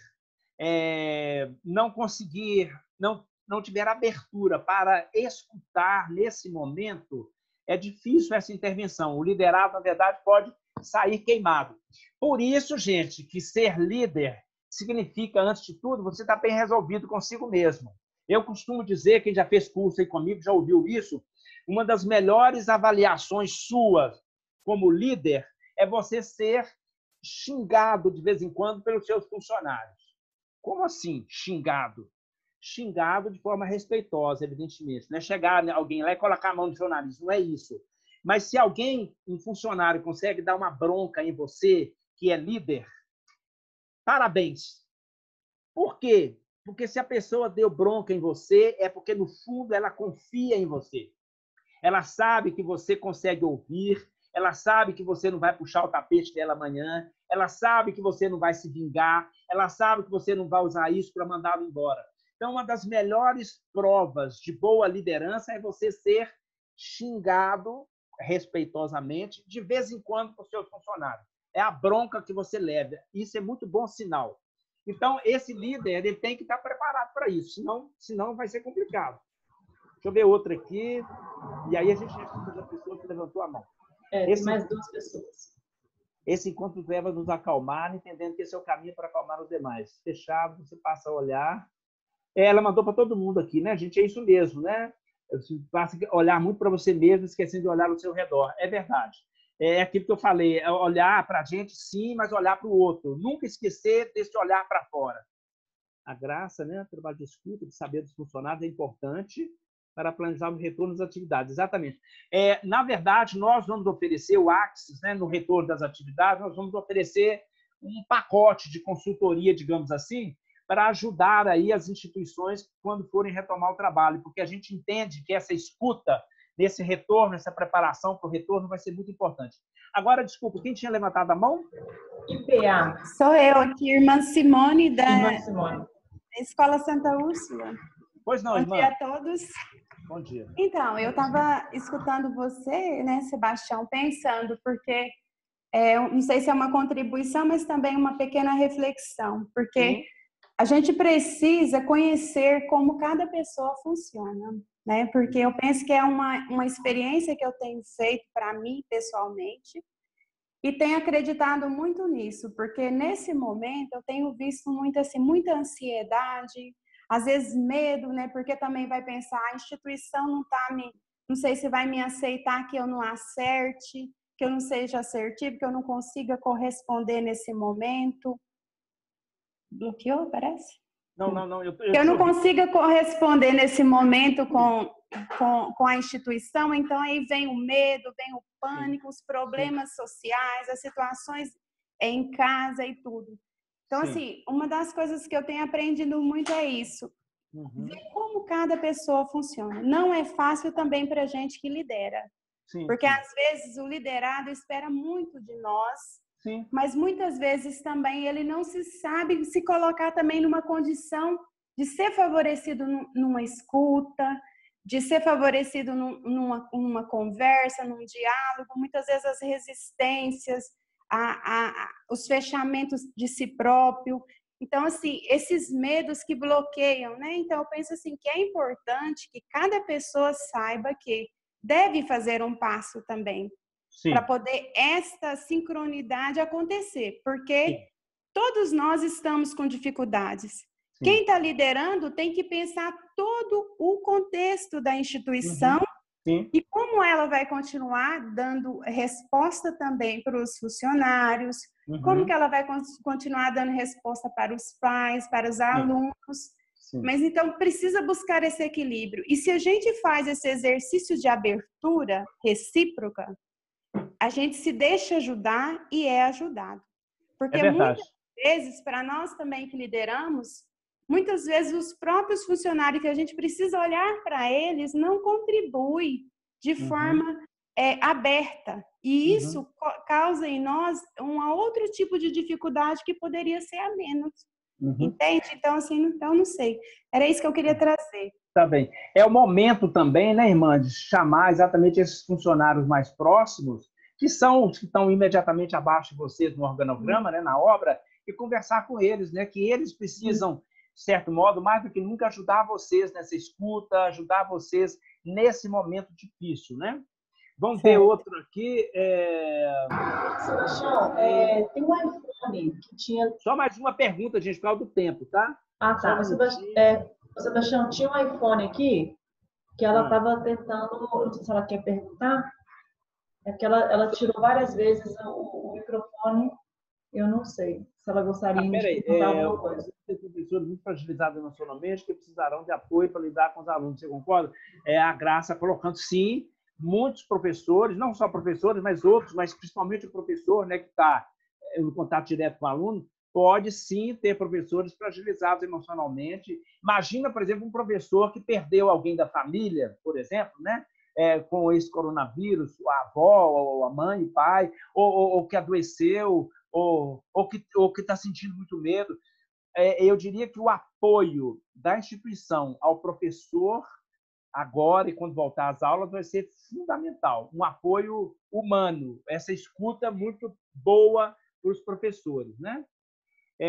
não conseguir, não tiver abertura para escutar nesse momento, é difícil essa intervenção. O liderado, na verdade, pode sair queimado. Por isso, gente, que ser líder significa, antes de tudo, você estar bem resolvido consigo mesmo. Eu costumo dizer, quem já fez curso aí comigo, já ouviu isso, uma das melhores avaliações suas como líder é você ser xingado de vez em quando pelos seus funcionários. Como assim, xingado? Xingado de forma respeitosa, evidentemente. Não é chegar alguém lá e colocar a mão no seu nariz, não é isso. Mas se alguém, um funcionário, consegue dar uma bronca em você, que é líder, parabéns. Por quê? Porque se a pessoa deu bronca em você, é porque, no fundo, ela confia em você. Ela sabe que você consegue ouvir, ela sabe que você não vai puxar o tapete dela amanhã, ela sabe que você não vai se vingar, ela sabe que você não vai usar isso para mandá-lo embora. Então, uma das melhores provas de boa liderança é você ser xingado respeitosamente, de vez em quando, por seus funcionários. É a bronca que você leva. Isso é muito bom sinal. Então, esse líder ele tem que estar preparado para isso, senão vai ser complicado. Deixa eu ver outra aqui. E aí a gente responde a pessoa que levantou a mão. Tem mais duas pessoas. Esse encontro leva a nos acalmar, entendendo que esse é o caminho para acalmar os demais. Fechado, você passa a olhar. Ela mandou para todo mundo aqui, né, gente? É isso mesmo, né? Você passa a olhar muito para você mesmo, esquecendo de olhar ao seu redor. É verdade. É aquilo que eu falei, é olhar para a gente, sim, mas olhar para o outro. Nunca esquecer desse olhar para fora. A graça, né? O trabalho de escuta, de saber dos funcionários é importante, para planejar o retorno das atividades. Exatamente. Na verdade, nós vamos oferecer o Axis, né, no retorno das atividades, nós vamos oferecer um pacote de consultoria, digamos assim, para ajudar aí as instituições quando forem retomar o trabalho, porque a gente entende que essa escuta, nesse retorno, essa preparação para o retorno vai ser muito importante. Agora, desculpa, quem tinha levantado a mão? IPA. Sou eu aqui, irmã Simone, Irmã Simone. da Escola Santa Úrsula. Pois não, irmã. Bom dia a todos. Bom dia. Então, eu estava escutando você, né, Sebastião, pensando, porque não sei se é uma contribuição, mas também uma pequena reflexão, porque a gente precisa conhecer como cada pessoa funciona, né? Porque eu penso que é uma experiência que eu tenho feito para mim, pessoalmente, e tenho acreditado muito nisso, porque nesse momento eu tenho visto muito, assim, muita ansiedade, às vezes medo, né? Porque também vai pensar, a instituição não sei se vai me aceitar que eu não acerte, que eu não seja assertivo, que eu não consiga corresponder nesse momento. Bloqueou, parece? Não. Que eu não consiga corresponder nesse momento com a instituição, então aí vem o medo, vem o pânico, os problemas sociais, as situações em casa e tudo. Então, assim, uma das coisas que eu tenho aprendido muito é isso. Ver como cada pessoa funciona. Não é fácil também para a gente que lidera. Porque, às vezes, o liderado espera muito de nós, mas muitas vezes também ele não se sabe se colocar também numa condição de ser favorecido numa escuta, de ser favorecido numa conversa, num diálogo. Muitas vezes as resistências, os fechamentos de si próprio. Então, assim, esses medos que bloqueiam, né? Então, eu penso assim, que é importante que cada pessoa saiba que deve fazer um passo também, para poder esta sincronidade acontecer, porque todos nós estamos com dificuldades. Quem está liderando tem que pensar todo o contexto da instituição e como ela vai continuar dando resposta também para os funcionários, como que ela vai continuar dando resposta para os pais, para os alunos. Mas então precisa buscar esse equilíbrio. E se a gente faz esse exercício de abertura recíproca, a gente se deixa ajudar e é ajudado. Porque muitas vezes, para nós também que lideramos, muitas vezes os próprios funcionários que a gente precisa olhar para eles não contribuem de forma aberta. E isso causa em nós um outro tipo de dificuldade que poderia ser a menos. Entende? Então, assim, então não sei. Era isso que eu queria trazer. Tá bem. É o momento também, né, irmã, de chamar exatamente esses funcionários mais próximos, que são os que estão imediatamente abaixo de vocês no organograma, né, na obra, e conversar com eles, né, que eles precisam, de certo modo, mais do que nunca, ajudar vocês nessa escuta, ajudar vocês nesse momento difícil, né? Vamos ver outro aqui. Sebastião, tem um iPhone que tinha... Só mais uma pergunta, gente, por causa do tempo, tá? Ah, tá. Sebastião, tinha um iPhone aqui que ela estava tentando... Não sei se ela quer perguntar. É que ela tirou várias vezes o microfone. Eu não sei se ela gostaria de perguntar alguma coisa. Tem professores muito fragilizados emocionalmente que precisarão de apoio para lidar com os alunos. Você concorda? A Graça colocando, sim, muitos professores, não só professores, mas outros, mas principalmente o professor, né, que está em contato direto com o aluno, pode sim ter professores fragilizados emocionalmente. Imagina, por exemplo, um professor que perdeu alguém da família, por exemplo, né? Com esse coronavírus, a avó, ou a mãe, o pai, ou que adoeceu, ou que está sentindo muito medo. Eu diria que o apoio da instituição ao professor, agora e quando voltar às aulas, vai ser fundamental. Um apoio humano, essa escuta muito boa para os professores, né?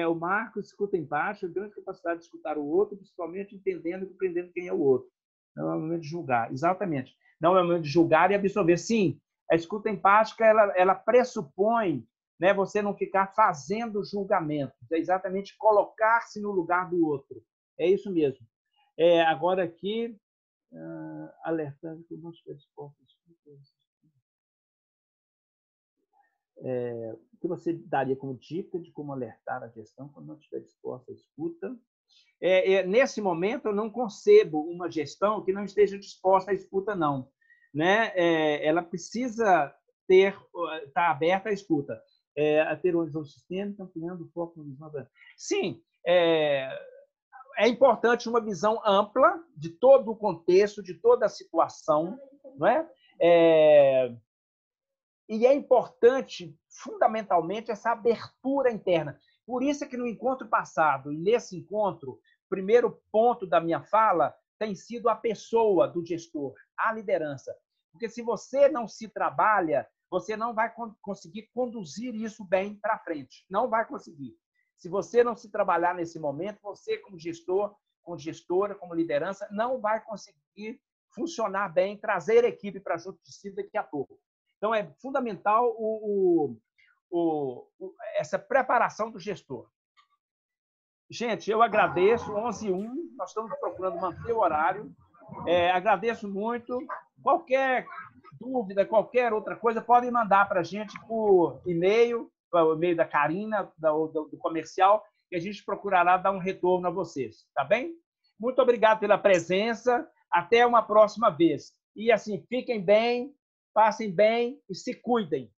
O Marcos escuta empática, grande capacidade de escutar o outro, principalmente entendendo e compreendendo quem é o outro. Não é o momento de julgar. Exatamente. Não é o momento de julgar e absorver. Sim, a escuta empática, ela pressupõe, né, você não ficar fazendo julgamentos. É exatamente colocar-se no lugar do outro. É isso mesmo. Agora aqui, alertando que não estiver disposto a o que você daria como dica de como alertar a questão quando não estiver disposta à escuta? Nesse momento, eu não concebo uma gestão que não esteja disposta à escuta, não. Né? Ela precisa estar aberta à escuta. A ter um horizonte sistêmico, ampliando o foco no horizonte. Sim, é importante uma visão ampla de todo o contexto, de toda a situação, não é? E é importante, fundamentalmente, essa abertura interna. Por isso é que no encontro passado, e nesse encontro, o primeiro ponto da minha fala tem sido a pessoa do gestor, a liderança. Porque se você não se trabalha, você não vai conseguir conduzir isso bem para frente. Não vai conseguir. Se você não se trabalhar nesse momento, você, como gestor, como gestora, como liderança, não vai conseguir funcionar bem, trazer a equipe para junto de si daqui a pouco. Então, é fundamental essa preparação do gestor. Gente, eu agradeço. 11h01, nós estamos procurando manter o horário. Agradeço muito. Qualquer dúvida, qualquer outra coisa, podem mandar para a gente por e-mail, o e-mail da Karina, do comercial, que a gente procurará dar um retorno a vocês. Tá bem? Muito obrigado pela presença. Até uma próxima vez. E, assim, fiquem bem, passem bem e se cuidem.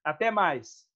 Até mais.